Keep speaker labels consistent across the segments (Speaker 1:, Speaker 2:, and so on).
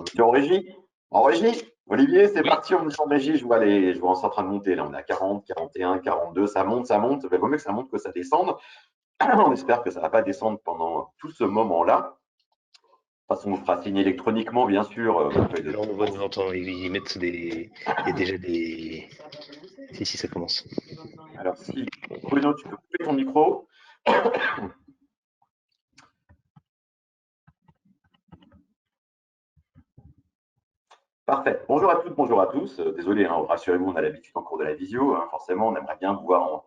Speaker 1: Monsieur en régie? En régie? Olivier, c'est
Speaker 2: Oui,
Speaker 1: parti, on est en régie, je vois, c'est en train de monter, là, on est à 40, 41, 42, ça monte, il vaut mieux que ça monte que ça descende. On espère que ça ne va pas descendre pendant tout ce moment-là. De toute façon, on vous fera signer électroniquement, bien sûr, votre feuille de
Speaker 2: là on voit nous
Speaker 1: présence.
Speaker 2: entend, ils mettent des. Il y a déjà des. Si, ça commence.
Speaker 1: Alors, si, Bruno, tu peux couper ton micro. Parfait. Bonjour à toutes, bonjour à tous. Désolé, hein, rassurez-vous, on a l'habitude en cours de la visio, hein. Forcément, on aimerait bien vous voir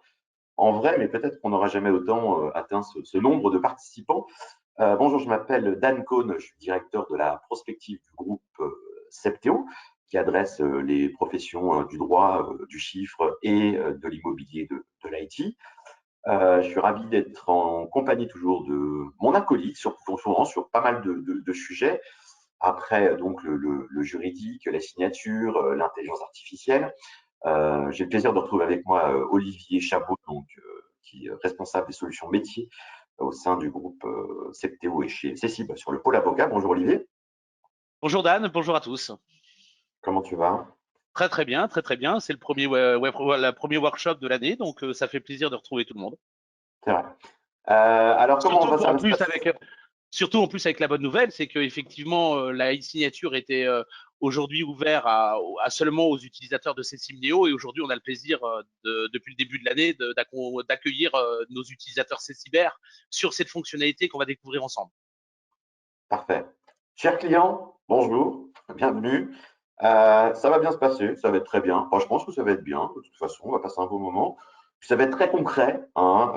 Speaker 1: en vrai, mais peut-être qu'on n'aura jamais autant atteint ce nombre de participants. Bonjour, je m'appelle Dan Cohn, je suis directeur de la prospective du groupe Septéo, qui adresse les professions du droit, du chiffre et de l'immobilier de l'IT. Je suis ravi d'être en compagnie toujours de mon acolyte sur pas mal de sujets. Après, donc, le juridique, la signature, l'intelligence artificielle. J'ai le plaisir de retrouver avec moi Olivier Chabot, donc, qui est responsable des solutions métiers au sein du groupe Septéo et chez Cécile sur le pôle avocat. Bonjour Olivier,
Speaker 3: Bonjour Dan, bonjour à tous.
Speaker 1: comment tu vas?
Speaker 3: Très très bien, très très bien. C'est le premier la premier workshop de l'année, donc ça fait plaisir de retrouver tout le monde.
Speaker 1: C'est vrai. Alors
Speaker 3: Surtout
Speaker 1: ça
Speaker 3: en
Speaker 1: va se
Speaker 3: plus
Speaker 1: passer?
Speaker 3: avec surtout en plus avec la bonne nouvelle, c'est que effectivement la e-signature était aujourd'hui ouverte seulement aux utilisateurs de Cécile Néo et aujourd'hui on a le plaisir depuis le début de l'année d'accueillir nos utilisateurs Céciber sur cette fonctionnalité qu'on va découvrir ensemble.
Speaker 1: Parfait. Chers clients, bonjour, bienvenue. Ça va bien se passer, ça va être très bien. Enfin, je pense que ça va être bien, de toute façon, on va passer un bon moment. Puis ça va être très concret, hein.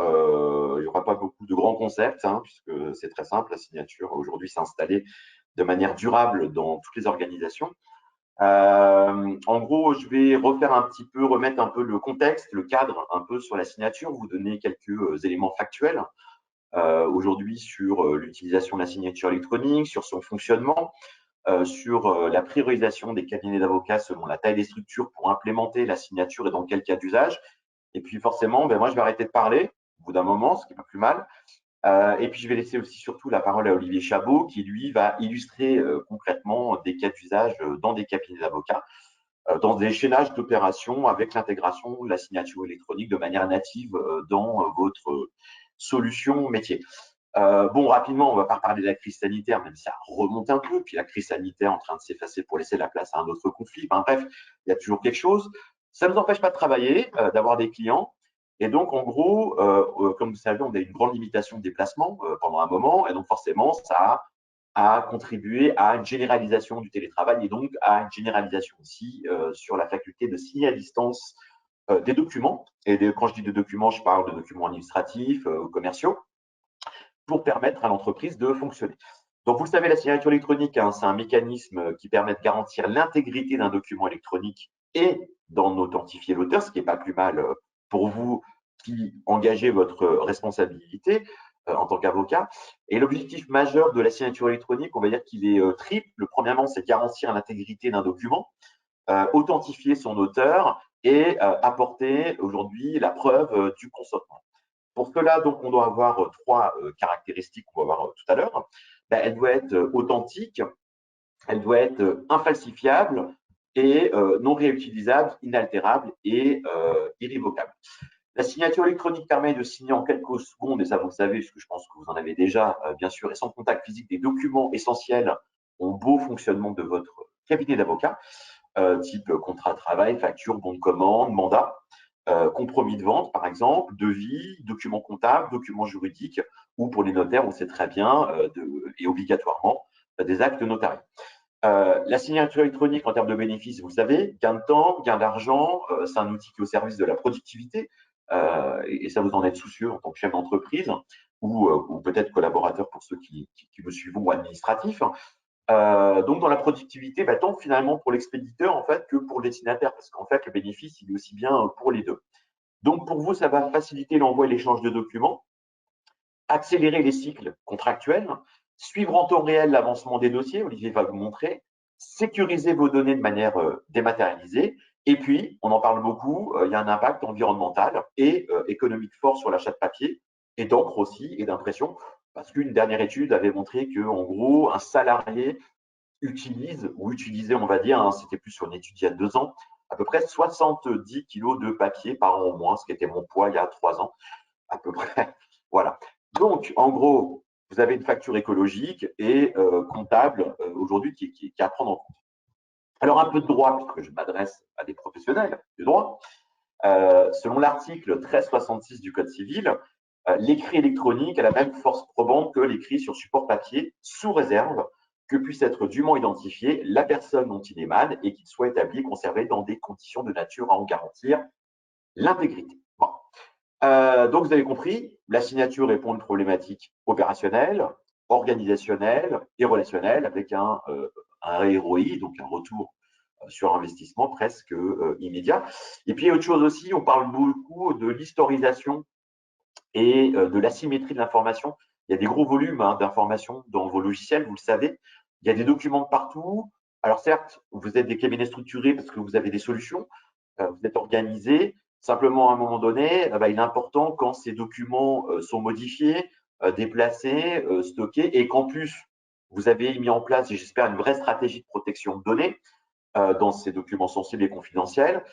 Speaker 1: Il n'y aura pas beaucoup de grands concepts, hein, puisque c'est très simple, la signature aujourd'hui s'est installée de manière durable dans toutes les organisations. En gros, je vais remettre un peu le contexte, le cadre un peu sur la signature, vous donner quelques éléments factuels aujourd'hui sur l'utilisation de la signature électronique, sur son fonctionnement, sur la priorisation des cabinets d'avocats selon la taille des structures pour implémenter la signature et dans quel cas d'usage. Et puis forcément, moi, je vais arrêter de parler au bout d'un moment, ce qui n'est pas plus mal. Et puis, je vais laisser aussi surtout la parole à Olivier Chabot, qui, lui, va illustrer concrètement des cas d'usage dans des cabinets d'avocats, dans des chaînages d'opérations avec l'intégration de la signature électronique de manière native dans votre solution métier. Bon, rapidement, on ne va pas reparler de la crise sanitaire, même si ça remonte un peu, puis la crise sanitaire en train de s'effacer pour laisser la place à un autre conflit. Enfin, bref, il y a toujours quelque chose. Ça ne nous empêche pas de travailler, d'avoir des clients. Et donc, en gros, comme vous savez, on a une grande limitation de déplacement pendant un moment. Et donc, forcément, ça a contribué à une généralisation du télétravail et donc à une généralisation aussi sur la faculté de signer à distance des documents. Et quand je dis de documents, je parle de documents administratifs, commerciaux, pour permettre à l'entreprise de fonctionner. Donc, vous le savez, la signature électronique, hein, c'est un mécanisme qui permet de garantir l'intégrité d'un document électronique et d'en authentifier l'auteur, ce qui n'est pas plus mal pour vous qui engagez votre responsabilité en tant qu'avocat. Et l'objectif majeur de la signature électronique, on va dire qu'il est triple. Premièrement, c'est garantir l'intégrité d'un document, authentifier son auteur et apporter aujourd'hui la preuve du consentement. Pour cela, donc, on doit avoir trois caractéristiques qu'on va voir tout à l'heure. Ben, elle doit être authentique, elle doit être infalsifiable et non réutilisable, inaltérable et irrévocable. La signature électronique permet de signer en quelques secondes, et ça vous le savez, parce que je pense que vous en avez déjà, bien sûr, et sans contact physique, des documents essentiels au beau fonctionnement de votre cabinet d'avocat, type contrat de travail, facture, bon de commande, mandat, compromis de vente, par exemple, devis, documents comptables, documents juridiques, ou pour les notaires, on sait très bien, et obligatoirement, des actes notariés. La signature électronique en termes de bénéfices, vous le savez, gain de temps, gain d'argent, c'est un outil qui est au service de la productivité, et ça vous en êtes soucieux en tant que chef d'entreprise ou peut-être collaborateur pour ceux qui me suivent ou administratifs. Donc, dans la productivité, bah, tant finalement pour l'expéditeur en fait que pour le destinataire, parce qu'en fait, le bénéfice, il est aussi bien pour les deux. Donc, pour vous, ça va faciliter l'envoi et l'échange de documents, accélérer les cycles contractuels, suivre en temps réel l'avancement des dossiers, Olivier va vous montrer, sécuriser vos données de manière dématérialisée, et puis, on en parle beaucoup, il y a un impact environnemental et économique fort sur l'achat de papier, et d'encre aussi, et d'impression, parce qu'une dernière étude avait montré que, en gros, un salarié utilise ou utilisait, on va dire, hein, c'était plus sur une étude il y a 2 ans, à peu près 70 kilos de papier par an au moins, ce qui était mon poids il y a 3 ans, à peu près. Voilà. Donc, en gros, vous avez une facture écologique et comptable aujourd'hui qui est à prendre en compte. Alors, un peu de droit, puisque je m'adresse à des professionnels du droit. Selon l'article 1366 du Code civil, l'écrit électronique a la même force probante que l'écrit sur support papier, sous réserve que puisse être dûment identifiée la personne dont il émane et qu'il soit établi et conservé dans des conditions de nature à en garantir l'intégrité. Bon. Donc, vous avez compris, la signature répond à une problématique opérationnelle, organisationnelle et relationnelle avec un ROI, donc un retour sur investissement presque immédiat. Et puis, il y a autre chose aussi, on parle beaucoup de l'historisation et de l'asymétrie de l'information. Il y a des gros volumes d'informations dans vos logiciels, vous le savez. Il y a des documents de partout. Alors certes, vous êtes des cabinets structurés parce que vous avez des solutions, vous êtes organisés. Simplement, à un moment donné, il est important quand ces documents sont modifiés, déplacés, stockés, et qu'en plus, vous avez mis en place, et j'espère, une vraie stratégie de protection de données dans ces documents sensibles et confidentiels.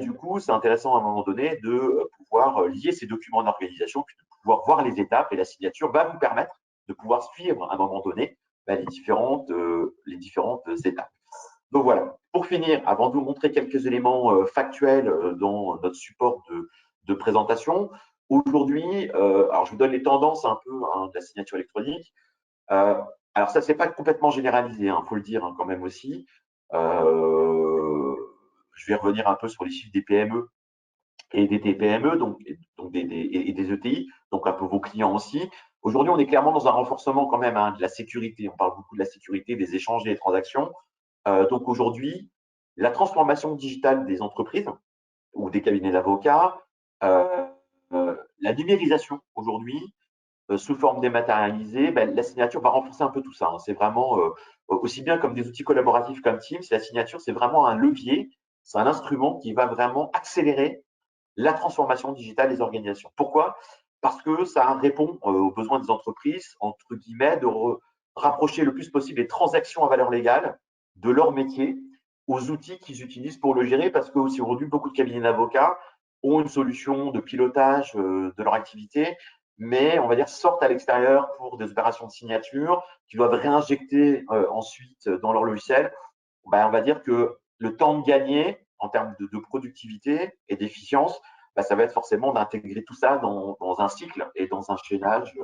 Speaker 1: Du coup, c'est intéressant à un moment donné de pouvoir lier ces documents d'organisation, puis de pouvoir voir les étapes, et la signature va vous permettre de pouvoir suivre à un moment donné les différentes étapes. Donc voilà, pour finir, avant de vous montrer quelques éléments factuels dans notre support de présentation, aujourd'hui, alors je vous donne les tendances un peu de la signature électronique. Alors ça, c'est pas complètement généralisé, faut le dire quand même aussi. Je vais revenir un peu sur les chiffres des PME et des TPME, donc des ETI, donc un peu vos clients aussi. Aujourd'hui, on est clairement dans un renforcement quand même de la sécurité. On parle beaucoup de la sécurité des échanges et des transactions. Donc aujourd'hui, la transformation digitale des entreprises ou des cabinets d'avocats, la numérisation aujourd'hui, sous forme dématérialisée, la signature va renforcer un peu tout ça. C'est vraiment aussi bien comme des outils collaboratifs comme Teams, la signature, c'est vraiment un levier, c'est un instrument qui va vraiment accélérer la transformation digitale des organisations. Pourquoi? Parce que ça répond aux besoins des entreprises, entre guillemets, de rapprocher le plus possible les transactions à valeur légale de leur métier aux outils qu'ils utilisent pour le gérer, parce que aussi aujourd'hui, beaucoup de cabinets d'avocats ont une solution de pilotage de leur activité, mais on va dire sortent à l'extérieur pour des opérations de signature qu'ils doivent réinjecter ensuite dans leur logiciel. On va dire que le temps de gagner en termes de productivité et d'efficience, ça va être forcément d'intégrer tout ça dans un cycle et dans un chaînage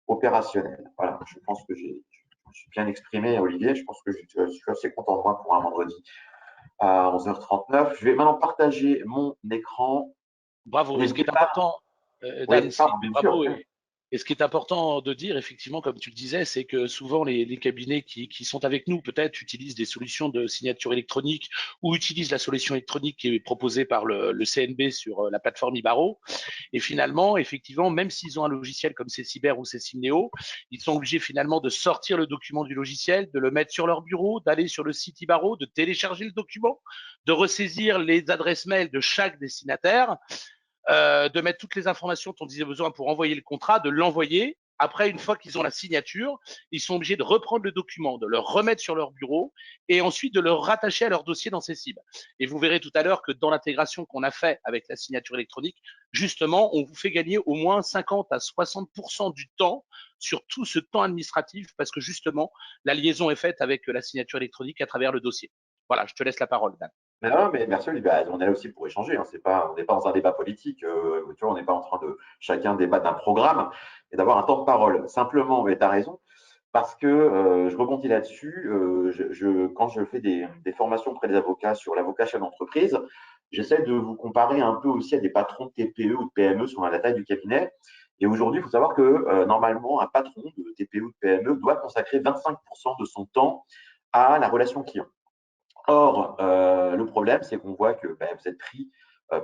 Speaker 1: opérationnel. Voilà, je pense que je me suis bien exprimé, Olivier. Je pense que je suis assez content de moi pour un vendredi à 11h39. Je vais maintenant partager mon écran.
Speaker 3: Bravo. Et ce qui
Speaker 1: N'hésitez
Speaker 3: est
Speaker 1: pas.
Speaker 3: important, Dan,
Speaker 1: Oui, pardon, bien sûr.
Speaker 3: bravo. Et ce qui est important de dire, effectivement, comme tu le disais, c'est que souvent les cabinets qui sont avec nous, peut-être, utilisent des solutions de signature électronique ou utilisent la solution électronique qui est proposée par le CNB sur la plateforme Ibaro. Et finalement, effectivement, même s'ils ont un logiciel comme Ceciber ou Cecimneo, ils sont obligés finalement de sortir le document du logiciel, de le mettre sur leur bureau, d'aller sur le site Ibaro, de télécharger le document, de ressaisir les adresses mail de chaque destinataire, de mettre toutes les informations dont ils ont besoin pour envoyer le contrat, de l'envoyer. Après, une fois qu'ils ont la signature, ils sont obligés de reprendre le document, de le remettre sur leur bureau et ensuite de le rattacher à leur dossier dans Cecib. Et vous verrez tout à l'heure que dans l'intégration qu'on a fait avec la signature électronique, justement, on vous fait gagner au moins 50 à 60% du temps sur tout ce temps administratif parce que justement, la liaison est faite avec la signature électronique à travers le dossier. Voilà, je te laisse la parole, Dan.
Speaker 1: Non, mais merci Olivier. On est là aussi pour échanger. On n'est pas dans un débat politique. Tu vois, on n'est pas en train de chacun débattre d'un programme et d'avoir un temps de parole. Simplement, tu as raison, parce que je rebondis là-dessus. Quand je fais des formations auprès des avocats sur l'avocat chef d'entreprise, j'essaie de vous comparer un peu aussi à des patrons de TPE ou de PME selon la taille du cabinet. Et aujourd'hui, il faut savoir que normalement, un patron de TPE ou de PME doit consacrer 25% de son temps à la relation client. Or, le problème, c'est qu'on voit que vous êtes pris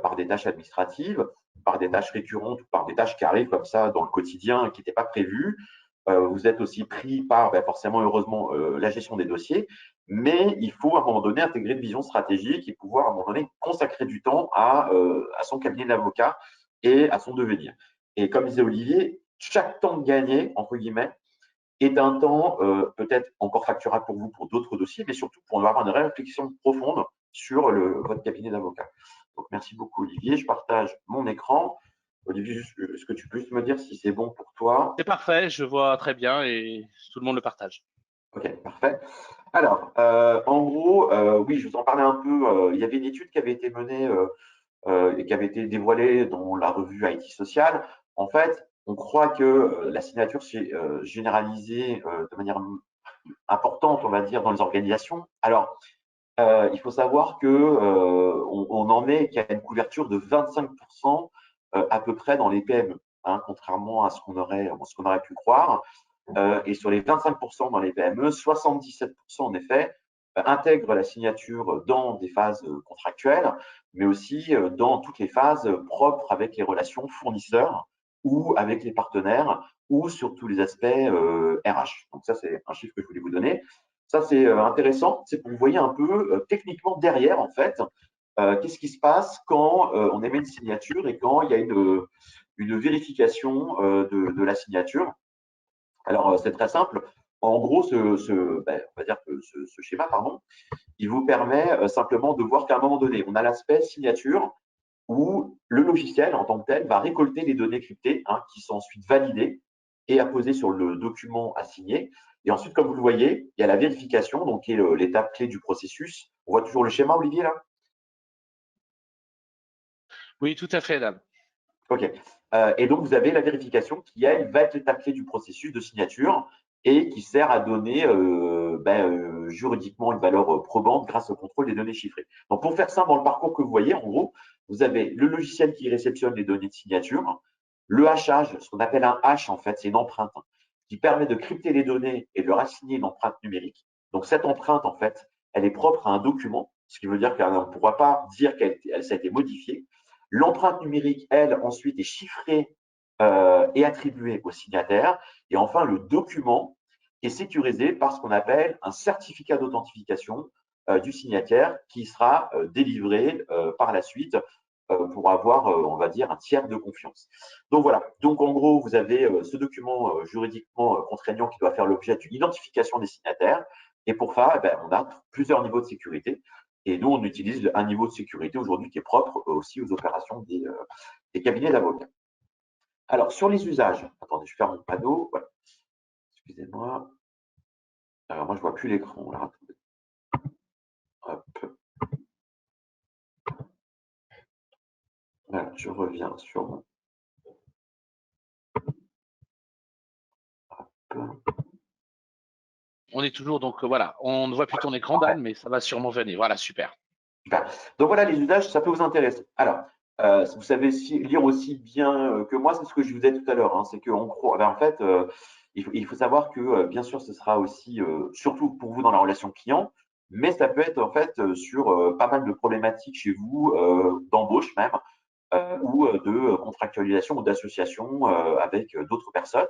Speaker 1: par des tâches administratives, par des tâches récurrentes ou par des tâches qui arrivent comme ça dans le quotidien et qui n'étaient pas prévues. Vous êtes aussi pris par, forcément, heureusement, la gestion des dossiers, mais il faut à un moment donné intégrer une vision stratégique et pouvoir à un moment donné consacrer du temps à son cabinet d'avocat et à son devenir. Et comme disait Olivier, chaque temps gagné, entre guillemets, est un temps peut-être encore facturable pour vous pour d'autres dossiers, mais surtout pour avoir une réflexion profonde sur votre cabinet d'avocat. Donc, merci beaucoup, Olivier. Je partage mon écran. Olivier, est-ce que tu peux juste me dire si c'est bon pour toi?
Speaker 3: C'est parfait, je vois très bien et tout le monde le partage.
Speaker 1: Ok, parfait. Alors, en gros, oui, je vous en parlais un peu. Il y avait une étude qui avait été menée et qui avait été dévoilée dans la revue IT Social. En fait, on croit que la signature s'est généralisée de manière importante, on va dire, dans les organisations. Alors, il faut savoir que on en est qu'il y a une couverture de 25% à peu près dans les PME, hein, contrairement à ce qu'on aurait pu croire. Et sur les 25% dans les PME, 77% en effet intègrent la signature dans des phases contractuelles, mais aussi dans toutes les phases propres avec les relations fournisseurs ou avec les partenaires ou sur tous les aspects RH. Donc ça, c'est un chiffre que je voulais vous donner. Ça, c'est intéressant, c'est pour que vous voyez un peu techniquement derrière, en fait, qu'est-ce qui se passe quand on émet une signature et quand il y a une vérification de la signature. Alors, c'est très simple. En gros, on va dire que ce schéma, pardon, il vous permet simplement de voir qu'à un moment donné, on a l'aspect signature où le logiciel en tant que tel va récolter les données cryptées hein, qui sont ensuite validées et apposées sur le document à signer. Et ensuite, comme vous le voyez, il y a la vérification, donc qui est l'étape clé du processus. On voit toujours le schéma, Olivier, là?
Speaker 3: Oui, tout à fait, Dan.
Speaker 1: OK. Et donc, vous avez la vérification qui, elle, va être l'étape clé du processus de signature et qui sert à donner juridiquement une valeur probante grâce au contrôle des données chiffrées. Donc, pour faire simple, dans le parcours que vous voyez, en gros, vous avez le logiciel qui réceptionne les données de signature, le hachage, ce qu'on appelle un hash, en fait, c'est une empreinte qui permet de crypter les données et de leur assigner une empreinte numérique. Donc, cette empreinte, en fait, elle est propre à un document, ce qui veut dire qu'on ne pourra pas dire qu'elle ça a été modifiée. L'empreinte numérique, elle, ensuite est chiffrée et attribuée au signataire. Et enfin, le document est sécurisé par ce qu'on appelle un certificat d'authentification du signataire qui sera délivré par la suite pour avoir, on va dire, un tiers de confiance. Donc voilà. Donc en gros, vous avez ce document juridiquement contraignant qui doit faire l'objet d'une identification des signataires. Et pour ça, eh ben, on a plusieurs niveaux de sécurité. Et nous, on utilise un niveau de sécurité aujourd'hui qui est propre aussi aux opérations des cabinets d'avocats. Alors, sur les usages, attendez, je ferme mon panneau. Voilà. Excusez-moi. Alors, moi, je ne vois plus l'écran. Là. Hop. Voilà, je reviens sur mon. Hop.
Speaker 3: On est toujours, donc voilà, on ne voit plus ton écran, Dan, mais ça va sûrement venir. Voilà, super.
Speaker 1: Super. Donc voilà, les usages, ça peut vous intéresser. Alors, vous savez lire aussi bien que moi, c'est ce que je vous disais tout à l'heure. Hein, c'est qu'on croit. Ben, en fait, il faut savoir que, bien sûr, ce sera aussi, surtout pour vous dans la relation client, mais ça peut être en fait sur pas mal de problématiques chez vous, d'embauche même, ou de contractualisation ou d'association avec d'autres personnes.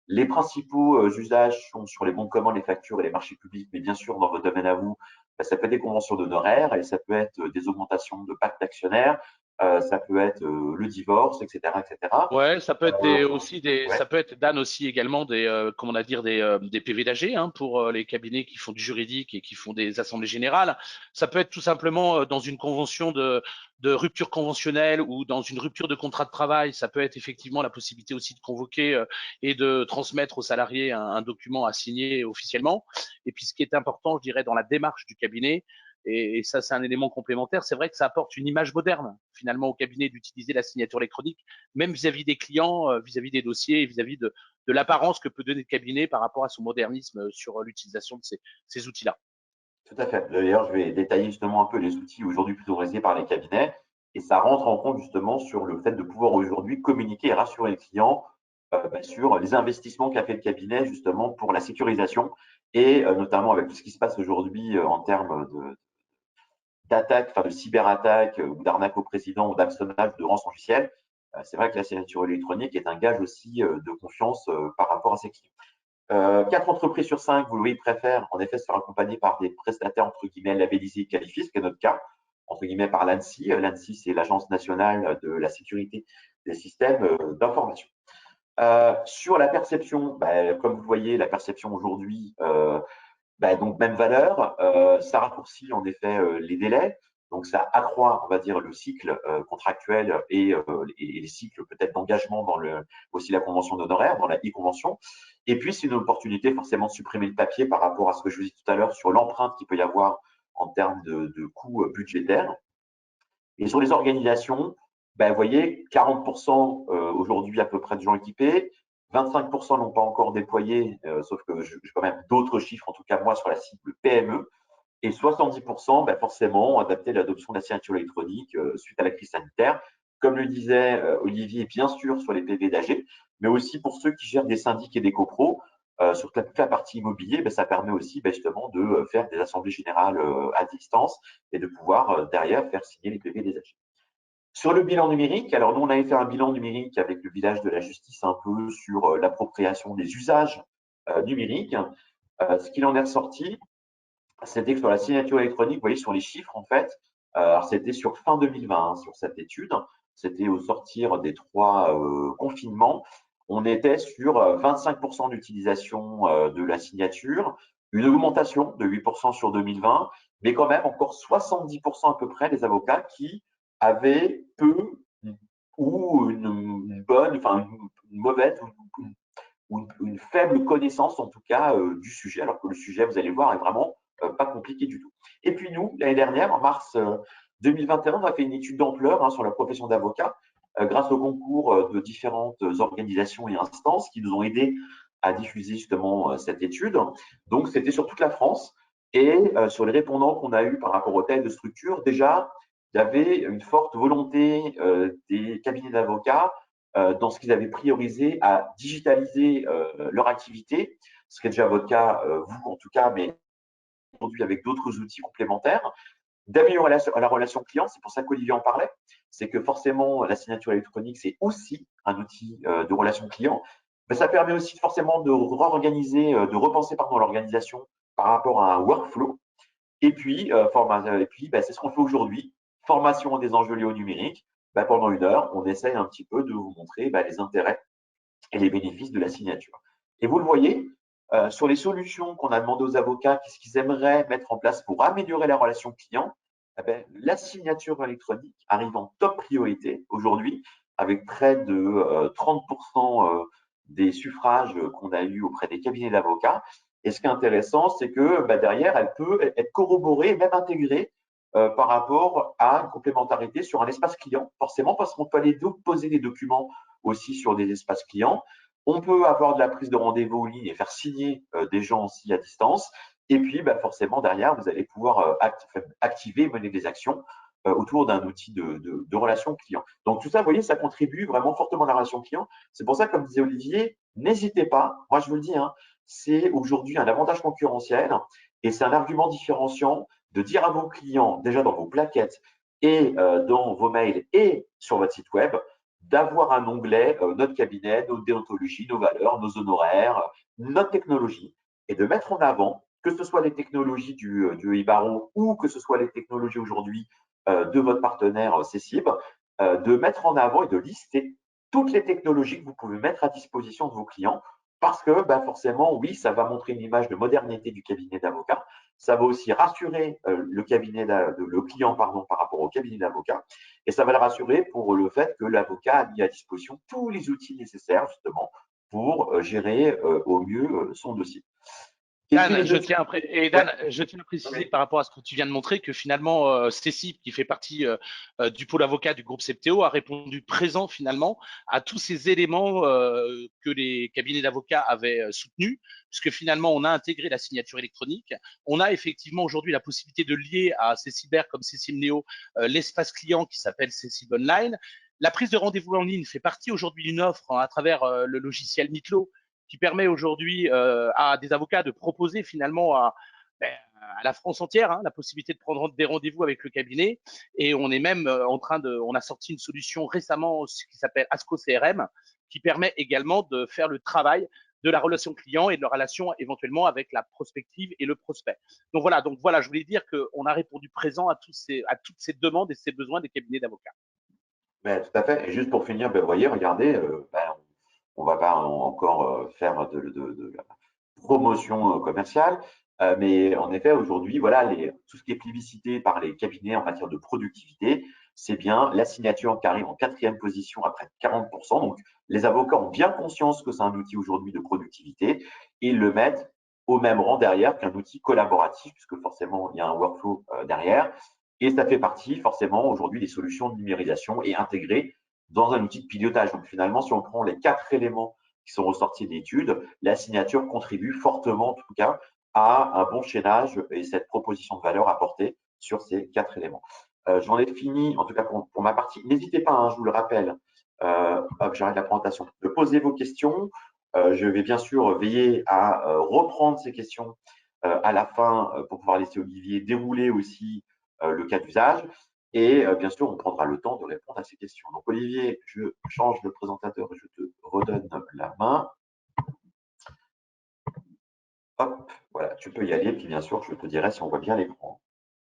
Speaker 1: Les principaux usages sont sur les bons de commande, les factures et les marchés publics, mais bien sûr, dans votre domaine à vous, ça peut être des conventions d'honoraires et ça peut être des augmentations de pactes d'actionnaires, ça peut être le divorce, etc., etc.
Speaker 3: Ouais, ça peut être aussi
Speaker 1: Ouais.
Speaker 3: ça peut être Dan aussi également comment on va dire des PV d'AG hein, pour les cabinets qui font du juridique et qui font des assemblées générales. Ça peut être tout simplement dans une convention de rupture conventionnelle ou dans une rupture de contrat de travail. Ça peut être effectivement la possibilité aussi de convoquer et de transmettre aux salariés un document à signer officiellement. Et puis ce qui est important, je dirais, dans la démarche du cabinet, et ça, c'est un élément complémentaire. C'est vrai que ça apporte une image moderne, finalement, au cabinet d'utiliser la signature électronique, même vis-à-vis des clients, vis-à-vis des dossiers, vis-à-vis de l'apparence que peut donner le cabinet par rapport à son modernisme sur l'utilisation de ces outils-là.
Speaker 1: Tout à fait. D'ailleurs, je vais détailler justement un peu les outils aujourd'hui priorisés par les cabinets. Et ça rentre en compte justement sur le fait de pouvoir aujourd'hui communiquer et rassurer les clients sur les investissements qu'a fait le cabinet justement pour la sécurisation et notamment avec tout ce qui se passe aujourd'hui en termes d'attaque, enfin de cyberattaque ou d'arnaque au président ou d'hameçonnage de rançon logiciel. C'est vrai que la signature électronique est un gage aussi de confiance par rapport à ses clients. 4 entreprises sur 5, vous le voyez, préfèrent en effet se faire accompagner par des prestataires entre guillemets labellisés et qualifiés, ce qui est notre cas, entre guillemets par l'ANSSI. L'ANSSI, c'est l'Agence nationale de la sécurité des systèmes d'information. Sur la perception, comme vous voyez, la perception aujourd'hui, donc même valeur, ça raccourcit en effet les délais, donc ça accroît, on va dire, le cycle contractuel et les cycles peut-être d'engagement dans aussi la convention d'honoraires, dans la e-convention. Et puis c'est une opportunité forcément de supprimer le papier par rapport à ce que je vous dis tout à l'heure sur l'empreinte qu'il peut y avoir en termes de coûts budgétaires. Et sur les organisations, vous voyez, 40% aujourd'hui à peu près de gens équipés, 25% n'ont pas encore déployé, sauf que j'ai quand même d'autres chiffres, en tout cas moi, sur la cible PME, et 70% forcément ont adapté l'adoption de la signature électronique suite à la crise sanitaire. Comme le disait Olivier, bien sûr sur les PV d'AG, mais aussi pour ceux qui gèrent des syndics et des copros, sur toute la partie immobilier, ça permet aussi justement de faire des assemblées générales à distance et de pouvoir derrière faire signer les PV des AG. Sur le bilan numérique, alors nous, on avait fait un bilan numérique avec le village de la justice un peu sur l'appropriation des usages numériques. Ce qu'il en est ressorti, c'était que sur la signature électronique, vous voyez, sur les chiffres, en fait, alors c'était sur fin 2020, sur cette étude, c'était au sortir des 3 confinements, on était sur 25% d'utilisation de la signature, une augmentation de 8% sur 2020, mais quand même encore 70% à peu près des avocats qui avaient peu ou une bonne, enfin une mauvaise ou une faible connaissance en tout cas du sujet, alors que le sujet, vous allez voir, est vraiment pas compliqué du tout. Et puis nous, l'année dernière, en mars 2021, on a fait une étude d'ampleur sur la profession d'avocat grâce au concours de différentes organisations et instances qui nous ont aidés à diffuser justement cette étude. Donc, c'était sur toute la France et sur les répondants qu'on a eu par rapport aux tailles de structure, déjà, il y avait une forte volonté des cabinets d'avocats dans ce qu'ils avaient priorisé à digitaliser leur activité, ce qui est déjà votre cas, vous en tout cas, mais aujourd'hui avec d'autres outils complémentaires, d'améliorer la relation client, c'est pour ça qu'Olivier en parlait, c'est que forcément la signature électronique, c'est aussi un outil de relation client, mais ça permet aussi forcément de réorganiser, de repenser l'organisation par rapport à un workflow, et puis, c'est ce qu'on fait aujourd'hui, formation des enjeux liés au numérique. Pendant 1 heure, on essaye un petit peu de vous montrer les intérêts et les bénéfices de la signature. Et vous le voyez, sur les solutions qu'on a demandé aux avocats, qu'est-ce qu'ils aimeraient mettre en place pour améliorer la relation client, la signature électronique arrive en top priorité aujourd'hui, avec près de 30% des suffrages qu'on a eus auprès des cabinets d'avocats. Et ce qui est intéressant, c'est que derrière, elle peut être corroborée, même intégrée par rapport à une complémentarité sur un espace client, forcément, parce qu'on peut aller poser des documents aussi sur des espaces clients. On peut avoir de la prise de rendez-vous en ligne et faire signer des gens aussi à distance. Et puis, forcément, derrière, vous allez pouvoir activer, mener des actions autour d'un outil de relation client. Donc, tout ça, vous voyez, ça contribue vraiment fortement à la relation client. C'est pour ça, comme disait Olivier, n'hésitez pas. Moi, je vous le dis, c'est aujourd'hui un avantage concurrentiel et c'est un argument différenciant de dire à vos clients, déjà dans vos plaquettes et dans vos mails et sur votre site web, d'avoir un onglet notre cabinet, notre déontologie, nos valeurs, nos honoraires, notre technologie, et de mettre en avant, que ce soit les technologies du eBarreau ou que ce soit les technologies aujourd'hui de votre partenaire CECIB, de mettre en avant et de lister toutes les technologies que vous pouvez mettre à disposition de vos clients, parce que forcément, oui, ça va montrer une image de modernité du cabinet d'avocat. Ça va aussi rassurer le client par rapport au cabinet d'avocat, et ça va le rassurer pour le fait que l'avocat a mis à disposition tous les outils nécessaires justement pour gérer au mieux son dossier.
Speaker 3: Dan, je tiens à préciser par rapport à ce que tu viens de montrer que finalement, Cécile, qui fait partie du pôle avocat du groupe Septéo, a répondu présent finalement à tous ces éléments que les cabinets d'avocats avaient soutenus, puisque finalement, on a intégré la signature électronique. On a effectivement aujourd'hui la possibilité de lier à Céciber comme Cécile Néo l'espace client qui s'appelle Cécile Online. La prise de rendez-vous en ligne fait partie aujourd'hui d'une offre à travers le logiciel Mitlo, qui permet aujourd'hui à des avocats de proposer finalement à la France entière la possibilité de prendre des rendez-vous avec le cabinet. Et on est même on a sorti une solution récemment qui s'appelle Asco CRM, qui permet également de faire le travail de la relation client et de la relation éventuellement avec la prospective et le prospect. Donc voilà, je voulais dire qu'on a répondu présent à toutes ces demandes et ces besoins des cabinets d'avocats.
Speaker 1: Tout à fait. Et juste pour finir, vous voyez, regardez, on va pas encore faire de la promotion commerciale. Mais en effet, aujourd'hui, voilà, tout ce qui est publicité par les cabinets en matière de productivité, c'est bien la signature qui arrive en 4e position à près de 40%. Donc, les avocats ont bien conscience que c'est un outil aujourd'hui de productivité et ils le mettent au même rang derrière qu'un outil collaboratif, puisque forcément, il y a un workflow derrière. Et ça fait partie forcément aujourd'hui des solutions de numérisation et intégrées dans un outil de pilotage. Donc, finalement, si on prend les 4 éléments qui sont ressortis de l'étude, la signature contribue fortement, en tout cas, à un bon chaînage et cette proposition de valeur apportée sur ces 4 éléments. J'en ai fini, en tout cas pour ma partie. N'hésitez pas, hein, je vous le rappelle, hop, j'arrête la présentation, de poser vos questions. Je vais bien sûr veiller à reprendre ces questions à la fin pour pouvoir laisser Olivier dérouler aussi le cas d'usage. Et bien sûr, on prendra le temps de répondre à ces questions. Donc, Olivier, je change de présentateur et je te redonne la main. Hop, voilà, tu peux y aller. Puis, bien sûr, je te dirai si on voit bien l'écran.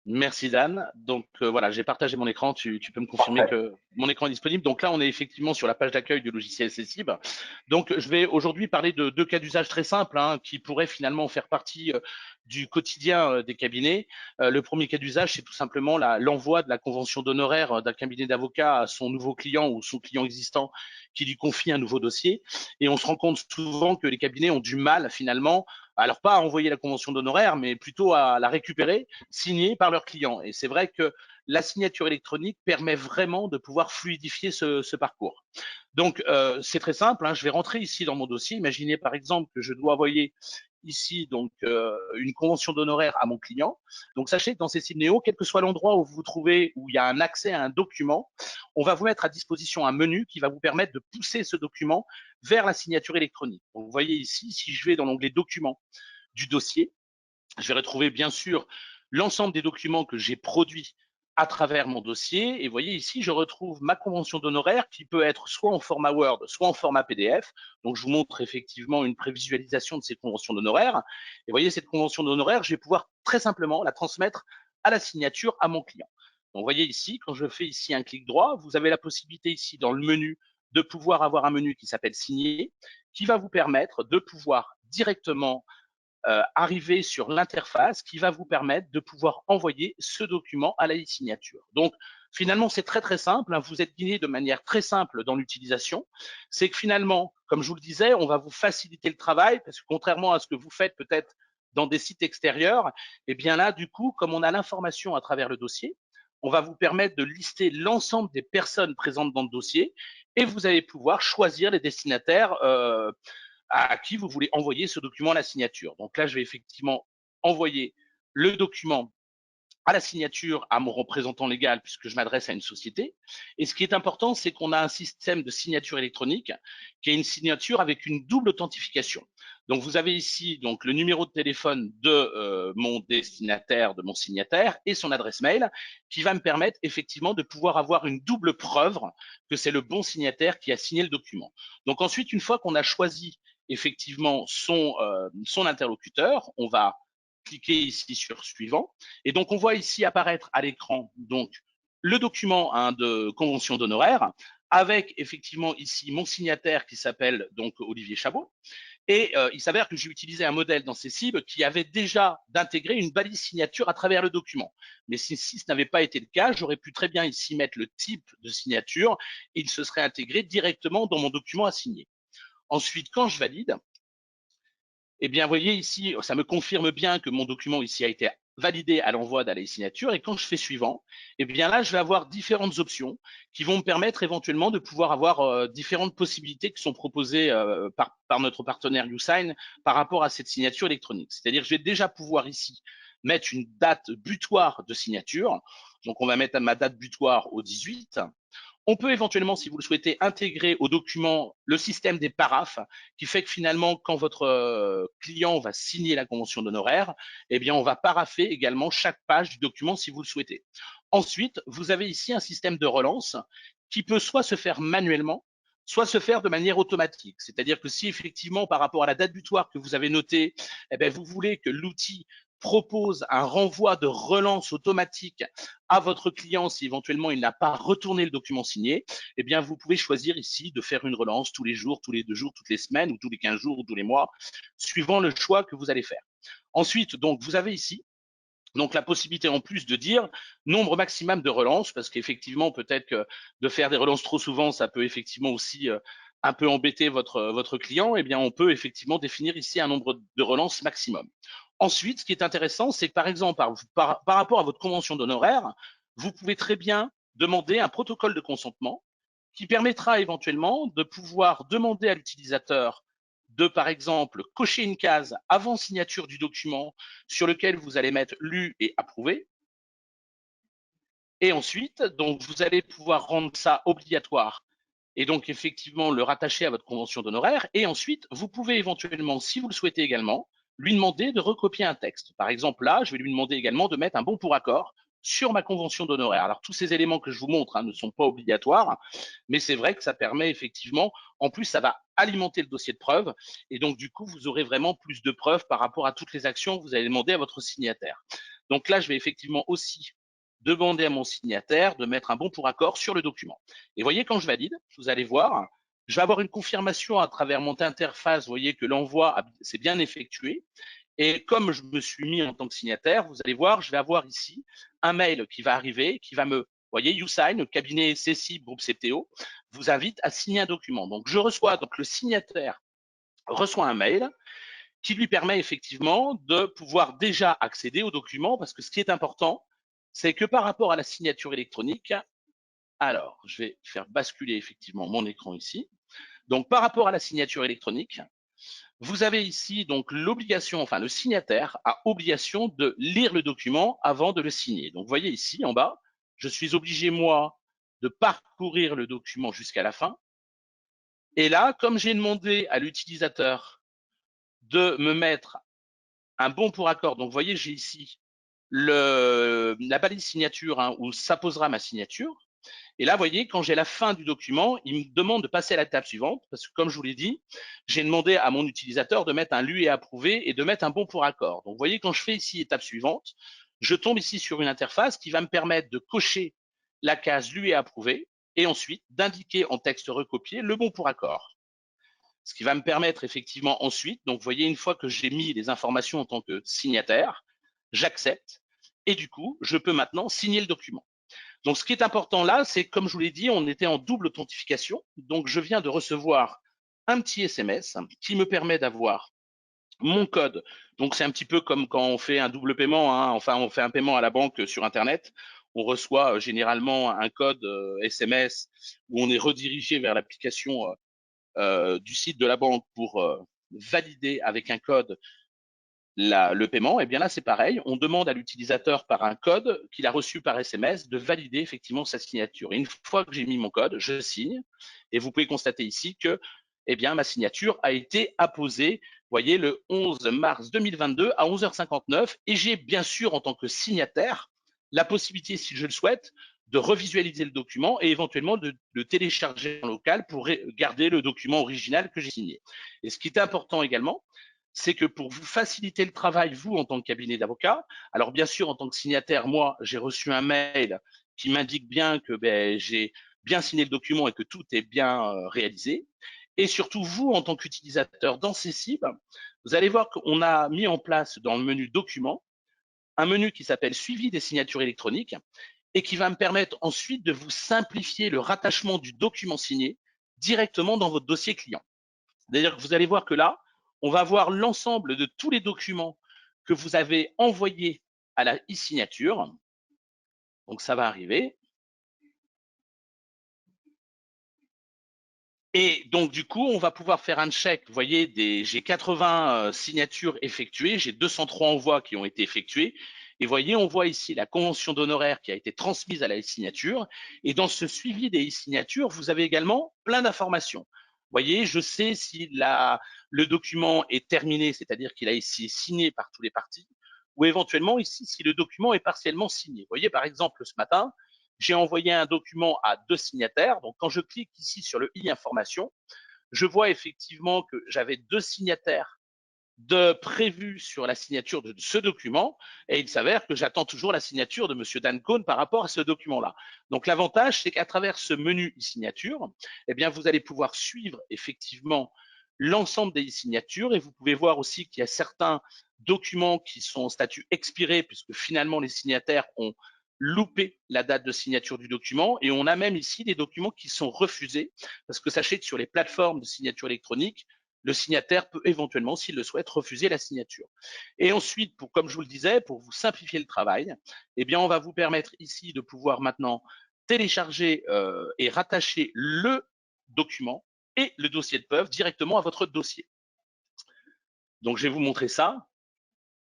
Speaker 3: Merci Dan. Donc voilà, j'ai partagé mon écran. Tu peux me confirmer
Speaker 1: Parfait.
Speaker 3: que mon écran est disponible. Donc là, on est effectivement sur la page d'accueil du logiciel Cessib. Donc je vais aujourd'hui parler de deux cas d'usage très simples qui pourraient finalement faire partie du quotidien des cabinets. Le premier cas d'usage, c'est tout simplement l'envoi de la convention d'honoraires d'un cabinet d'avocats à son nouveau client ou son client existant qui lui confie un nouveau dossier. Et on se rend compte souvent que les cabinets ont du mal finalement, alors pas à envoyer la convention d'honoraires, mais plutôt à la récupérer signés par leurs clients. Et c'est vrai que la signature électronique permet vraiment de pouvoir fluidifier ce parcours. Donc, c'est très simple. Je vais rentrer ici dans mon dossier. Imaginez par exemple que je dois envoyer ici donc une convention d'honoraires à mon client. Donc, sachez que dans Cessib Néo, quel que soit l'endroit où vous vous trouvez, où il y a un accès à un document, on va vous mettre à disposition un menu qui va vous permettre de pousser ce document vers la signature électronique. Donc, vous voyez ici, si je vais dans l'onglet documents du dossier, je vais retrouver bien sûr l'ensemble des documents que j'ai produits à travers mon dossier. Et vous voyez ici, je retrouve ma convention d'honoraires qui peut être soit en format Word, soit en format PDF. Donc, je vous montre effectivement une prévisualisation de ces conventions d'honoraires. Et vous voyez, cette convention d'honoraires, je vais pouvoir très simplement la transmettre à la signature à mon client. Donc, vous voyez ici, quand je fais ici un clic droit, vous avez la possibilité ici dans le menu de pouvoir avoir un menu qui s'appelle Signer, qui va vous permettre de pouvoir directement arriver sur l'interface qui va vous permettre de pouvoir envoyer ce document à la e-signature. Donc, finalement, c'est très, très simple. Vous êtes guidé de manière très simple dans l'utilisation. C'est que finalement, comme je vous le disais, on va vous faciliter le travail parce que contrairement à ce que vous faites peut-être dans des sites extérieurs, eh bien là, du coup, comme on a l'information à travers le dossier, on va vous permettre de lister l'ensemble des personnes présentes dans le dossier et vous allez pouvoir choisir les destinataires à qui vous voulez envoyer ce document à la signature. Donc là, je vais effectivement envoyer le document à la signature à mon représentant légal puisque je m'adresse à une société. Et ce qui est important, c'est qu'on a un système de signature électronique qui est une signature avec une double authentification. Donc vous avez ici donc le numéro de téléphone de mon destinataire, de mon signataire et son adresse mail qui va me permettre effectivement de pouvoir avoir une double preuve que c'est le bon signataire qui a signé le document. Donc ensuite, une fois qu'on a choisi effectivement son interlocuteur, on va cliquer ici sur suivant. Et donc, on voit ici apparaître à l'écran donc le document de convention d'honoraires avec effectivement ici mon signataire qui s'appelle donc Olivier Chabot. Et il s'avère que j'ai utilisé un modèle dans Cessib qui avait déjà d'intégrer une balise signature à travers le document. Mais si ce n'avait pas été le cas, j'aurais pu très bien ici mettre le type de signature et il se serait intégré directement dans mon document à signer. Ensuite, quand je valide, eh bien, vous voyez ici, ça me confirme bien que mon document ici a été validé à l'envoi de la signature. Et quand je fais suivant, eh bien là, je vais avoir différentes options qui vont me permettre éventuellement de pouvoir avoir différentes possibilités qui sont proposées par notre partenaire YouSign par rapport à cette signature électronique. C'est-à-dire que je vais déjà pouvoir ici mettre une date butoir de signature. Donc, on va mettre ma date butoir au 18. On peut éventuellement, si vous le souhaitez, intégrer au document le système des paraphes, qui fait que finalement, quand votre client va signer la convention d'honoraires, eh bien, on va parapher également chaque page du document si vous le souhaitez. Ensuite, vous avez ici un système de relance qui peut soit se faire manuellement, soit se faire de manière automatique. C'est-à-dire que si effectivement, par rapport à la date butoir que vous avez notée, eh bien, vous voulez que l'outil propose un renvoi de relance automatique à votre client si éventuellement il n'a pas retourné le document signé, eh bien, vous pouvez choisir ici de faire une relance tous les jours, tous les 2 jours, toutes les semaines ou tous les 15 jours ou tous les mois, suivant le choix que vous allez faire. Ensuite, donc, vous avez ici donc la possibilité en plus de dire nombre maximum de relances, parce qu'effectivement, peut-être que de faire des relances trop souvent, ça peut effectivement aussi un peu embêter votre client. Eh bien, on peut effectivement définir ici un nombre de relances maximum. Ensuite, ce qui est intéressant, c'est que par exemple, par rapport à votre convention d'honoraires, vous pouvez très bien demander un protocole de consentement qui permettra éventuellement de pouvoir demander à l'utilisateur de, par exemple, cocher une case avant signature du document sur lequel vous allez mettre lu et approuvé. Et ensuite, donc, vous allez pouvoir rendre ça obligatoire et donc effectivement le rattacher à votre convention d'honoraires. Et ensuite, vous pouvez éventuellement, si vous le souhaitez également, lui demander de recopier un texte. Par exemple, là, je vais lui demander également de mettre un bon pour accord sur ma convention d'honoraires. Alors, tous ces éléments que je vous montre ne sont pas obligatoires, mais c'est vrai que ça permet effectivement, en plus, ça va alimenter le dossier de preuve, et donc du coup, vous aurez vraiment plus de preuves par rapport à toutes les actions que vous allez demander à votre signataire. Donc là, je vais effectivement aussi demander à mon signataire de mettre un bon pour accord sur le document. Et voyez, quand je valide, vous allez voir, je vais avoir une confirmation à travers mon interface, vous voyez que l'envoi s'est bien effectué. Et comme je me suis mis en tant que signataire, vous allez voir, je vais avoir ici un mail qui va arriver, qui va me, vous voyez, YouSign, le cabinet CECI, groupe CPO, vous invite à signer un document. Donc, je reçois, donc le signataire reçoit un mail qui lui permet effectivement de pouvoir déjà accéder au document, parce que ce qui est important, c'est que par rapport à la signature électronique, alors, je vais faire basculer effectivement mon écran ici. Donc, par rapport à la signature électronique, vous avez ici donc l'obligation, enfin le signataire a obligation de lire le document avant de le signer. Donc, vous voyez ici en bas, je suis obligé moi de parcourir le document jusqu'à la fin. Et là, comme j'ai demandé à l'utilisateur de me mettre un bon pour accord, donc vous voyez, j'ai ici la balise signature où s'apposera ma signature. Et là, vous voyez, quand j'ai la fin du document, il me demande de passer à la table suivante, parce que comme je vous l'ai dit, j'ai demandé à mon utilisateur de mettre un lu et approuvé et de mettre un bon pour accord. Donc, vous voyez, quand je fais ici étape suivante, je tombe ici sur une interface qui va me permettre de cocher la case lu et approuvé et ensuite d'indiquer en texte recopié le bon pour accord. Ce qui va me permettre effectivement ensuite, donc vous voyez, une fois que j'ai mis les informations en tant que signataire, j'accepte et du coup, je peux maintenant signer le document. Donc, ce qui est important là, c'est comme je vous l'ai dit, on était en double authentification. Donc, je viens de recevoir un petit SMS qui me permet d'avoir mon code. Donc, c'est un petit peu comme quand on fait un double paiement, enfin, on fait un paiement à la banque sur Internet. On reçoit généralement un code SMS où on est redirigé vers l'application du site de la banque pour valider avec un code le paiement. Et bien là, c'est pareil. On demande à l'utilisateur par un code qu'il a reçu par SMS de valider effectivement sa signature. Et une fois que j'ai mis mon code, je signe. Et vous pouvez constater ici que eh bien, ma signature a été apposée, vous voyez, le 11 mars 2022 à 11h59. Et j'ai bien sûr, en tant que signataire, la possibilité, si je le souhaite, de revisualiser le document et éventuellement de télécharger en local pour garder le document original que j'ai signé. Et ce qui est important également, c'est que pour vous faciliter le travail, vous, en tant que cabinet d'avocat, alors bien sûr, en tant que signataire, moi, j'ai reçu un mail qui m'indique bien que j'ai bien signé le document et que tout est bien réalisé. Et surtout, vous, en tant qu'utilisateur dans CECI, vous allez voir qu'on a mis en place dans le menu Documents un menu qui s'appelle Suivi des signatures électroniques et qui va me permettre ensuite de vous simplifier le rattachement du document signé directement dans votre dossier client. C'est-à-dire que vous allez voir que là, on va voir l'ensemble de tous les documents que vous avez envoyés à la e-signature. Donc, ça va arriver. Et donc, du coup, on va pouvoir faire un check. Vous voyez, j'ai 80 signatures effectuées, j'ai 203 envois qui ont été effectués. Et vous voyez, on voit ici la convention d'honoraires qui a été transmise à la e-signature. Et dans ce suivi des e-signatures, vous avez également plein d'informations. Vous voyez, je sais si le document est terminé, c'est-à-dire qu'il a été signé par tous les parties, ou éventuellement ici, si le document est partiellement signé. Vous voyez, par exemple, ce matin, j'ai envoyé un document à 2 signataires. Donc, quand je clique ici sur le i-information, je vois effectivement que j'avais 2 signataires de prévu sur la signature de ce document, et il s'avère que j'attends toujours la signature de Monsieur Dan Cohn par rapport à ce document-là. Donc l'avantage, c'est qu'à travers ce menu e-signature, eh bien, vous allez pouvoir suivre effectivement l'ensemble des e-signatures, et vous pouvez voir aussi qu'il y a certains documents qui sont en statut expiré, puisque finalement les signataires ont loupé la date de signature du document, et on a même ici des documents qui sont refusés, parce que sachez que sur les plateformes de signature électronique, le signataire peut éventuellement, s'il le souhaite, refuser la signature. Et ensuite, comme je vous le disais, pour vous simplifier le travail, eh bien, on va vous permettre ici de pouvoir maintenant télécharger et rattacher le document et le dossier de preuve directement à votre dossier. Donc, je vais vous montrer ça.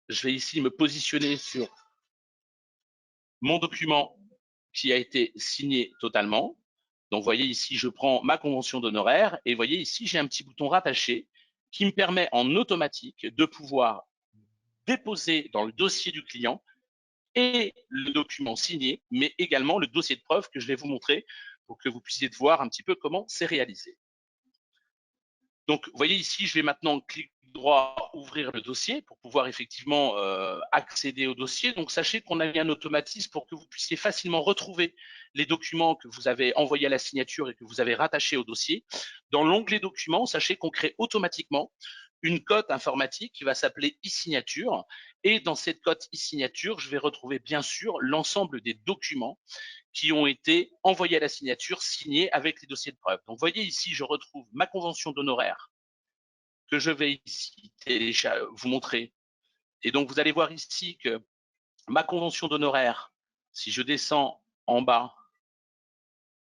Speaker 3: Je vais ici me positionner sur mon document qui a été signé totalement. Donc, vous voyez ici, je prends ma convention d'honoraires et vous voyez ici, j'ai un petit bouton rattaché qui me permet en automatique de pouvoir déposer dans le dossier du client et le document signé, mais également le dossier de preuve que je vais vous montrer pour que vous puissiez voir un petit peu comment c'est réalisé. Donc, vous voyez ici, je vais maintenant cliquer droit, ouvrir le dossier pour pouvoir effectivement accéder au dossier. Donc, sachez qu'on a mis un automatisme pour que vous puissiez facilement retrouver les documents que vous avez envoyés à la signature et que vous avez rattachés au dossier. Dans l'onglet documents, sachez qu'on crée automatiquement une cote informatique qui va s'appeler e-signature. Et dans cette cote e-signature, je vais retrouver bien sûr l'ensemble des documents qui ont été envoyés à la signature, signés avec les dossiers de preuve. Donc, vous voyez ici, je retrouve ma convention d'honoraires que je vais ici vous montrer. Et donc, vous allez voir ici que ma convention d'honoraires, si je descends en bas,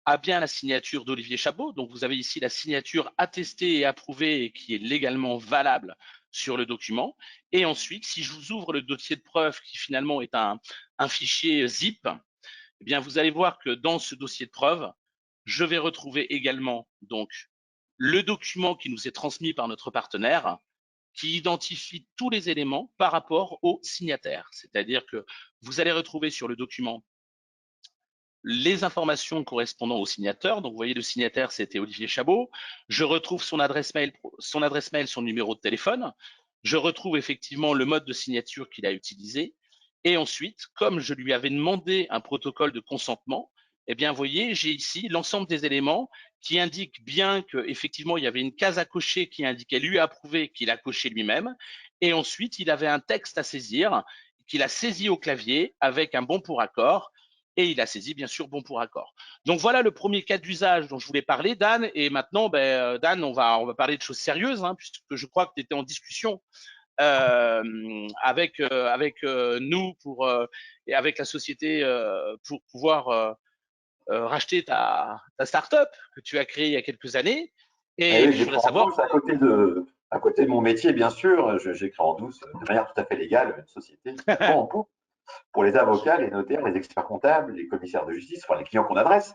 Speaker 3: a bien la signature d'Olivier Chabot. Donc, vous avez ici la signature attestée et approuvée et qui est légalement valable sur le document. Et ensuite, si je vous ouvre le dossier de preuve qui finalement est un fichier zip, eh bien, vous allez voir que dans ce dossier de preuve, je vais retrouver également donc le document qui nous est transmis par notre partenaire, qui identifie tous les éléments par rapport au signataire. C'est-à-dire que vous allez retrouver sur le document les informations correspondant au signateur. Donc, vous voyez, le signataire, c'était Olivier Chabot. Je retrouve son adresse mail, son numéro de téléphone. Je retrouve effectivement le mode de signature qu'il a utilisé. Et ensuite, comme je lui avais demandé un protocole de consentement, eh bien, vous voyez, j'ai ici l'ensemble des éléments qui indiquent bien qu'effectivement, il y avait une case à cocher qui indiquait lui approuvé, qu'il a coché lui-même. Et ensuite, il avait un texte à saisir, qu'il a saisi au clavier avec un bon pour accord. Et il a saisi, bien sûr, bon pour accord. Donc, voilà le premier cas d'usage dont je voulais parler, Dan. Et maintenant, Dan, on va parler de choses sérieuses, hein, puisque je crois que tu étais en discussion avec nous et avec la société pour pouvoir racheter ta start-up que tu as créée il y a quelques années.
Speaker 1: Eh
Speaker 3: Et
Speaker 1: oui,
Speaker 3: puis, je
Speaker 1: j'ai
Speaker 3: voudrais
Speaker 1: pris en
Speaker 3: savoir.
Speaker 1: douce à côté de mon métier, bien sûr. J'ai créé en douce, de manière tout à fait légale, une société qui s'appelle Bon en Poupe pour les avocats, les notaires, les experts comptables, les commissaires de justice, enfin les clients qu'on adresse.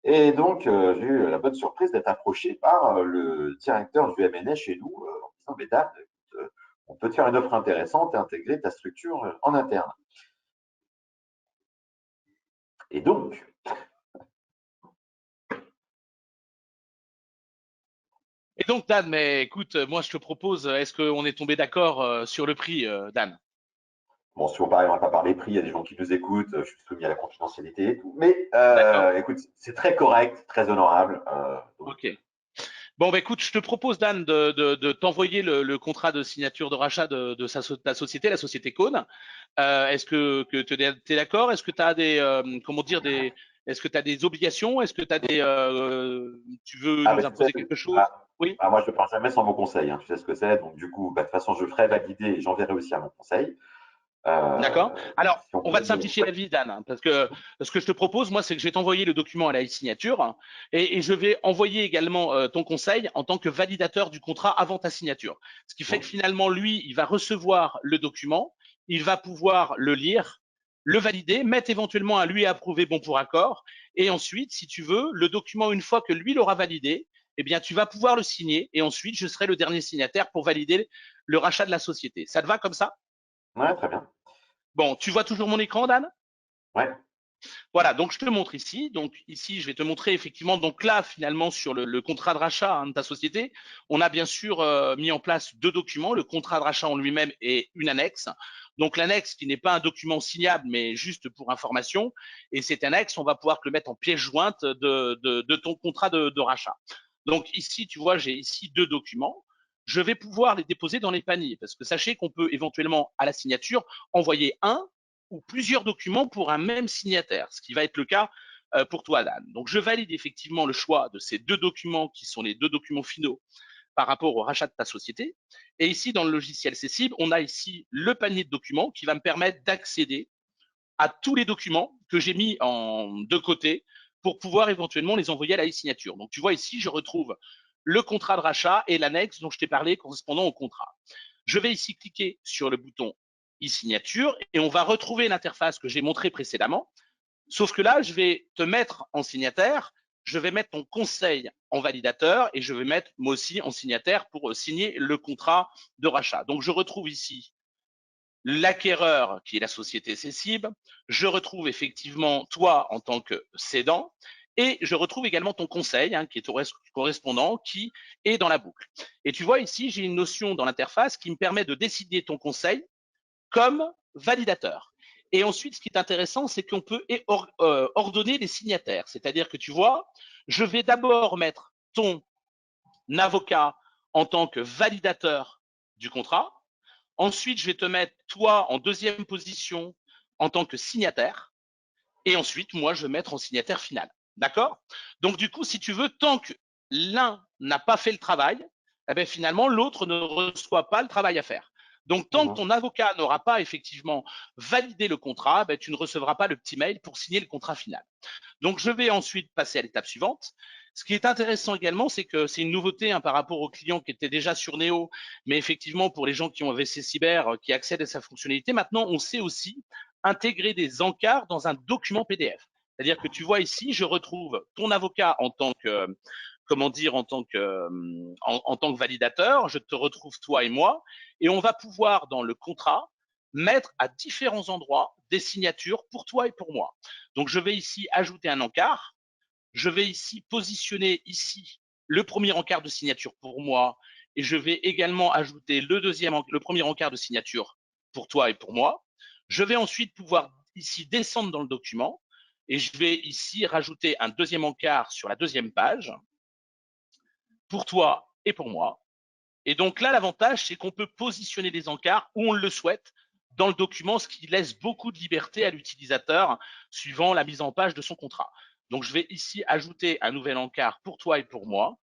Speaker 1: Et donc, j'ai eu la bonne surprise d'être approché par le directeur du MNS chez nous en disant, mais Dan, on peut te faire une offre intéressante et intégrer ta structure en interne. Et donc,
Speaker 3: Et donc, Dan, mais écoute, moi, je te propose, est-ce qu'on est tombé d'accord sur le prix, Dan?
Speaker 1: bon, si on ne va pas parler prix, il y a des gens qui nous écoutent, je suis soumis à la confidentialité et tout. Mais
Speaker 3: D'accord.
Speaker 1: écoute, c'est très correct, très honorable. Donc,
Speaker 3: OK. Bon, écoute, je te propose, Dan, de t'envoyer le contrat de signature de rachat de ta société, la société Cône. Est-ce que tu es d'accord? Est-ce que tu as est-ce que tu as des obligations? Est-ce que tu as tu veux
Speaker 1: ah,
Speaker 3: nous
Speaker 1: bah, tu sais,
Speaker 3: imposer quelque chose? Oui,
Speaker 1: moi, je ne pars jamais sans mon conseil, hein, tu sais ce que c'est. Donc, du coup, bah, de toute façon, je ferai valider et j'enverrai aussi à mon conseil.
Speaker 3: d'accord.
Speaker 1: Donc,
Speaker 3: Alors,
Speaker 1: si on
Speaker 3: on va
Speaker 1: peut
Speaker 3: te
Speaker 1: me.
Speaker 3: simplifier
Speaker 1: Ouais.
Speaker 3: la vie, Dan, hein, parce que ce que je te propose, moi, c'est que je vais t'envoyer le document à la signature et je vais envoyer également ton conseil en tant que validateur du contrat avant ta signature. Ce qui fait que finalement, lui, il va recevoir le document, il va pouvoir le lire, le valider, mettre éventuellement à lui approuver bon pour accord. Et ensuite, si tu veux, le document, une fois que lui l'aura validé, eh bien, tu vas pouvoir le signer et ensuite, je serai le dernier signataire pour valider le rachat de la société. Ça te va comme ça?
Speaker 1: Ouais, très bien.
Speaker 3: Bon, tu vois toujours mon écran, Dan?
Speaker 1: Ouais.
Speaker 3: Voilà, donc je te montre ici. Donc ici, je vais te montrer effectivement. Donc là, finalement, sur le contrat de rachat de ta société, on a bien sûr mis en place deux documents, le contrat de rachat en lui-même et une annexe. Donc l'annexe qui n'est pas un document signable, mais juste pour information. Et cette annexe, on va pouvoir te le mettre en pièce jointe de ton contrat de rachat. Donc ici, tu vois, j'ai ici deux documents. Je vais pouvoir les déposer dans les paniers parce que sachez qu'on peut éventuellement à la signature envoyer un ou plusieurs documents pour un même signataire, ce qui va être le cas pour toi, Dan. Donc, je valide effectivement le choix de ces deux documents qui sont les deux documents finaux par rapport au rachat de ta société. Et ici, dans le logiciel Cessible, on a ici le panier de documents qui va me permettre d'accéder à tous les documents que j'ai mis de côté pour pouvoir éventuellement les envoyer à la e-signature. Donc, tu vois ici, je retrouve le contrat de rachat et l'annexe dont je t'ai parlé correspondant au contrat. Je vais ici cliquer sur le bouton e-signature et on va retrouver l'interface que j'ai montrée précédemment. Sauf que là, je vais te mettre en signataire, je vais mettre ton conseil en validateur et je vais mettre moi aussi en signataire pour signer le contrat de rachat. Donc, je retrouve ici l'acquéreur qui est la société Cessible, je retrouve effectivement toi en tant que cédant et je retrouve également ton conseil qui est au correspondant qui est dans la boucle. Et tu vois ici, j'ai une notion dans l'interface qui me permet de décider ton conseil comme validateur. Et ensuite, ce qui est intéressant, c'est qu'on peut ordonner les signataires. C'est-à-dire que tu vois, je vais d'abord mettre ton avocat en tant que validateur du contrat. Ensuite, je vais te mettre toi en deuxième position en tant que signataire. Et ensuite, moi, je vais mettre en signataire final. D'accord? Donc, du coup, si tu veux, tant que l'un n'a pas fait le travail, eh bien, finalement, l'autre ne reçoit pas le travail à faire. Donc, tant que ton avocat n'aura pas effectivement validé le contrat, ben, tu ne recevras pas le petit mail pour signer le contrat final. Donc, je vais ensuite passer à l'étape suivante. Ce qui est intéressant également, c'est que c'est une nouveauté par rapport aux clients qui étaient déjà sur Neo, mais effectivement, pour les gens qui ont VC Cyber, qui accèdent à sa fonctionnalité, maintenant, on sait aussi intégrer des encarts dans un document PDF. C'est-à-dire que tu vois ici, je retrouve ton avocat en tant que, comment dire, en tant que validateur, je te retrouve toi et moi, et on va pouvoir, dans le contrat, mettre à différents endroits des signatures pour toi et pour moi. Donc, je vais ici ajouter un encart. Je vais ici positionner ici le premier encart de signature pour moi et je vais également ajouter le premier encart de signature pour toi et pour moi. Je vais ensuite pouvoir ici descendre dans le document et je vais ici rajouter un deuxième encart sur la deuxième page pour toi et pour moi. Et donc là, l'avantage, c'est qu'on peut positionner les encarts où on le souhaite dans le document, ce qui laisse beaucoup de liberté à l'utilisateur suivant la mise en page de son contrat. Donc, je vais ici ajouter un nouvel encart pour toi et pour moi.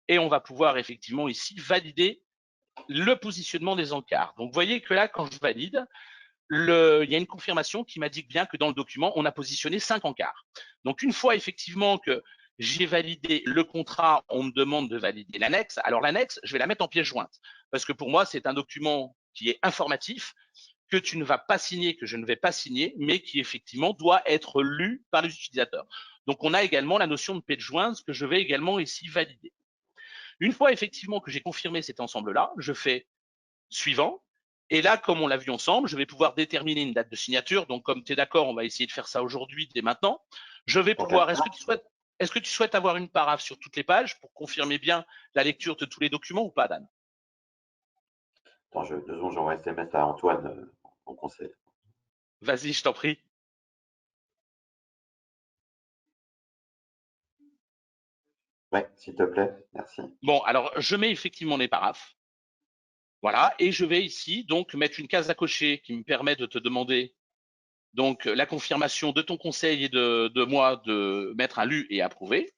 Speaker 3: Et on va pouvoir effectivement ici valider le positionnement des encarts. Donc, vous voyez que là, quand je valide, il y a une confirmation qui m'indique bien que dans le document, on a positionné 5 encarts. Donc, une fois effectivement que j'ai validé le contrat, on me demande de valider l'annexe. Alors, l'annexe, je vais la mettre en pièce jointe parce que pour moi, c'est un document qui est informatif, que tu ne vas pas signer, que je ne vais pas signer, mais qui effectivement doit être lu par les utilisateurs. Donc, on a également la notion de pièce jointe que je vais également ici valider. Une fois effectivement que j'ai confirmé cet ensemble-là, je fais suivant. Et là, comme on l'a vu ensemble, je vais pouvoir déterminer une date de signature. Donc, comme tu es d'accord, on va essayer de faire ça aujourd'hui, dès maintenant. Je vais pouvoir. Est-ce que tu souhaites avoir une paraphe sur toutes les pages pour confirmer bien la lecture de tous les documents ou pas, Dan?
Speaker 1: Attends, 2 secondes, j'envoie un SMS à Antoine en conseil.
Speaker 3: Vas-y, je t'en prie.
Speaker 1: Ouais, s'il te plaît, merci.
Speaker 3: Bon, alors, je mets effectivement les paraphes. Voilà, et je vais ici donc mettre une case à cocher qui me permet de te demander donc la confirmation de ton conseil et de moi de mettre un lu et approuvé.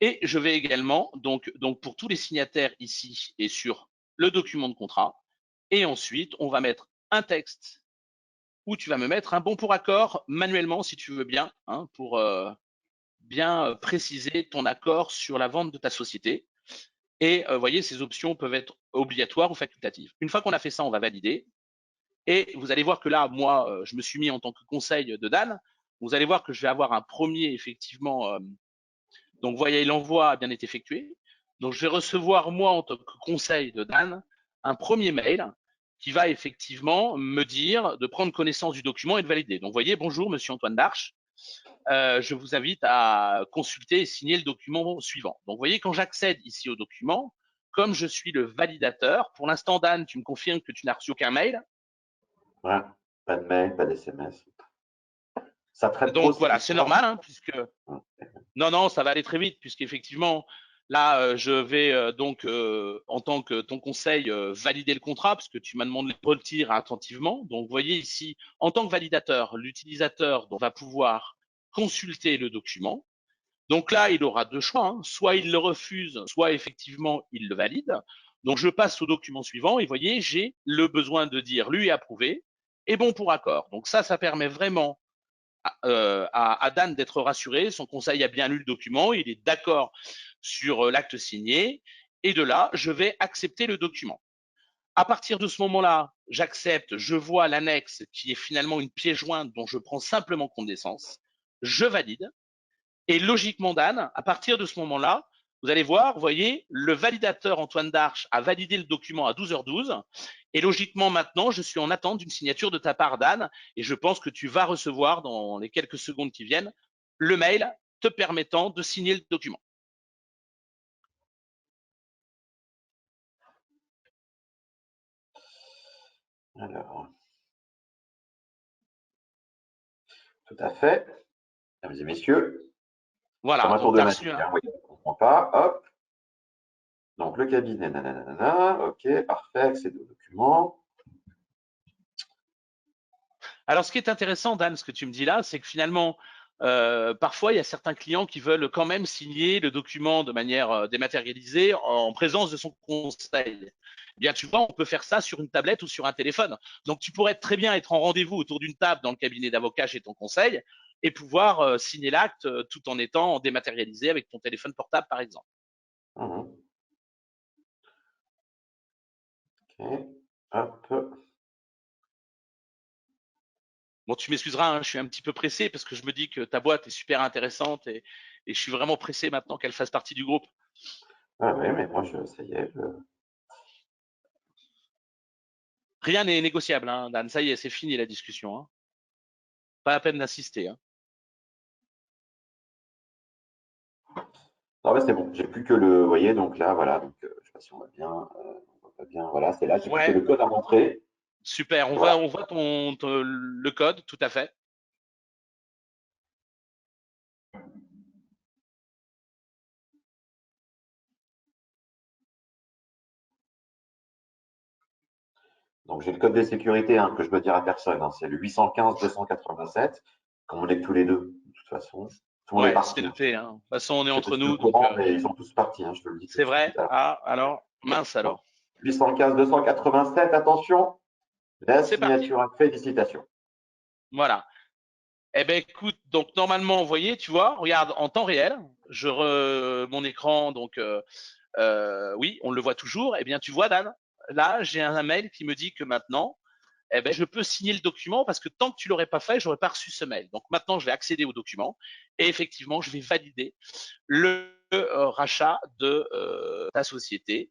Speaker 3: Et je vais également, donc pour tous les signataires ici et sur le document de contrat. Et ensuite, on va mettre un texte où tu vas me mettre un bon pour accord manuellement, si tu veux bien, pour bien préciser ton accord sur la vente de ta société. Et vous voyez, ces options peuvent être obligatoires ou facultatives. Une fois qu'on a fait ça, on va valider. Et vous allez voir que là, moi, je me suis mis en tant que conseil de Dan. Vous allez voir que je vais avoir un premier, effectivement, donc, vous voyez, l'envoi a bien été effectué. Donc, je vais recevoir, moi, en tant que conseil de Dan, un premier mail qui va effectivement me dire de prendre connaissance du document et de valider. Donc, vous voyez, bonjour, monsieur Antoine Darche. Je vous invite à consulter et signer le document suivant. Donc, vous voyez, quand j'accède ici au document, comme je suis le validateur, pour l'instant, Dan, tu me confirmes que tu n'as reçu aucun mail.
Speaker 1: Ouais, pas de mail, pas d'SMS. Ça traite trop.
Speaker 3: Donc, voilà, c'est normal, hein, puisque… Non, ça va aller très vite, puisqu'effectivement, là, je vais donc, en tant que ton conseil, valider le contrat, parce que tu m'as demandé de le relire attentivement. Donc, vous voyez ici, en tant que validateur, l'utilisateur va pouvoir consulter le document. Donc là, il aura deux choix, hein. Soit il le refuse, soit effectivement, il le valide. Donc, je passe au document suivant et vous voyez, j'ai le besoin de dire lu et approuvé et bon pour accord. Donc ça permet vraiment à Dan d'être rassuré. Son conseil a bien lu le document, il est d'accord sur l'acte signé. Et de là, je vais accepter le document. À partir de ce moment-là, j'accepte, je vois l'annexe qui est finalement une pièce jointe dont je prends simplement connaissance. Je valide. Et logiquement, Dan, à partir de ce moment-là, vous allez voir, vous voyez, le validateur Antoine Darche a validé le document à 12h12. Et logiquement, maintenant, je suis en attente d'une signature de ta part, Dan. Et je pense que tu vas recevoir dans les quelques secondes qui viennent le mail te permettant de signer le document.
Speaker 1: Alors, tout à fait. Mesdames et messieurs,
Speaker 3: Voilà.
Speaker 1: comme un tour
Speaker 3: Donc,
Speaker 1: de
Speaker 3: tu as
Speaker 1: magie,
Speaker 3: reçu
Speaker 1: hein, oui, on ne comprend pas. Hop. Donc, le cabinet, nanana, ok, parfait, accéder au document.
Speaker 3: Alors, ce qui est intéressant, Dan, ce que tu me dis là, c'est que finalement, parfois, il y a certains clients qui veulent quand même signer le document de manière dématérialisée en présence de son conseil. Eh bien, tu vois, on peut faire ça sur une tablette ou sur un téléphone. Donc, tu pourrais très bien être en rendez-vous autour d'une table dans le cabinet d'avocat chez ton conseil et pouvoir signer l'acte tout en étant dématérialisé avec ton téléphone portable, par exemple.
Speaker 1: Mhm. Ok, hop.
Speaker 3: Bon, tu m'excuseras, hein, je suis un petit peu pressé parce que je me dis que ta boîte est super intéressante et je suis vraiment pressé maintenant qu'elle fasse partie du groupe.
Speaker 1: Ah oui, mais moi, ça y est,
Speaker 3: Rien n'est négociable, hein, Dan. Ça y est, c'est fini la discussion. Hein. Pas la peine d'insister. Hein.
Speaker 1: Non, mais c'est bon, j'ai plus que le, vous voyez, donc là, voilà, donc je sais pas si on va bien, on va pas bien, voilà, c'est là, j'ai plus que
Speaker 3: Ouais,
Speaker 1: le code à montrer.
Speaker 3: super.
Speaker 1: Voilà.
Speaker 3: On voit le code, tout à fait.
Speaker 1: Donc j'ai le code de sécurité hein, que je dois dire à personne, hein, c'est le 815-287, comme on est que tous les deux, de toute façon. Tout le monde est
Speaker 3: Ouais, c'est
Speaker 1: parti. Hein.
Speaker 3: noté. Hein. De toute façon, on est
Speaker 1: Je sais pas
Speaker 3: entre
Speaker 1: si tu es au
Speaker 3: nous, donc
Speaker 1: courant, mais ils sont tous partis, hein, je te le dis tout
Speaker 3: c'est
Speaker 1: de suite.
Speaker 3: vrai. Ah, alors, mince
Speaker 1: Donc,
Speaker 3: alors.
Speaker 1: 815-287, attention, la
Speaker 3: C'est parti.
Speaker 1: signature à félicitations.
Speaker 3: Voilà. Eh ben, écoute, donc normalement, vous voyez, tu vois, regarde en temps réel, mon écran, donc oui, on le voit toujours. Eh bien, tu vois, Dan, là, j'ai un mail qui me dit que maintenant, eh ben, je peux signer le document parce que tant que tu l'aurais pas fait, j'aurais pas reçu ce mail. Donc maintenant, je vais accéder au document et effectivement, je vais valider le rachat de ta société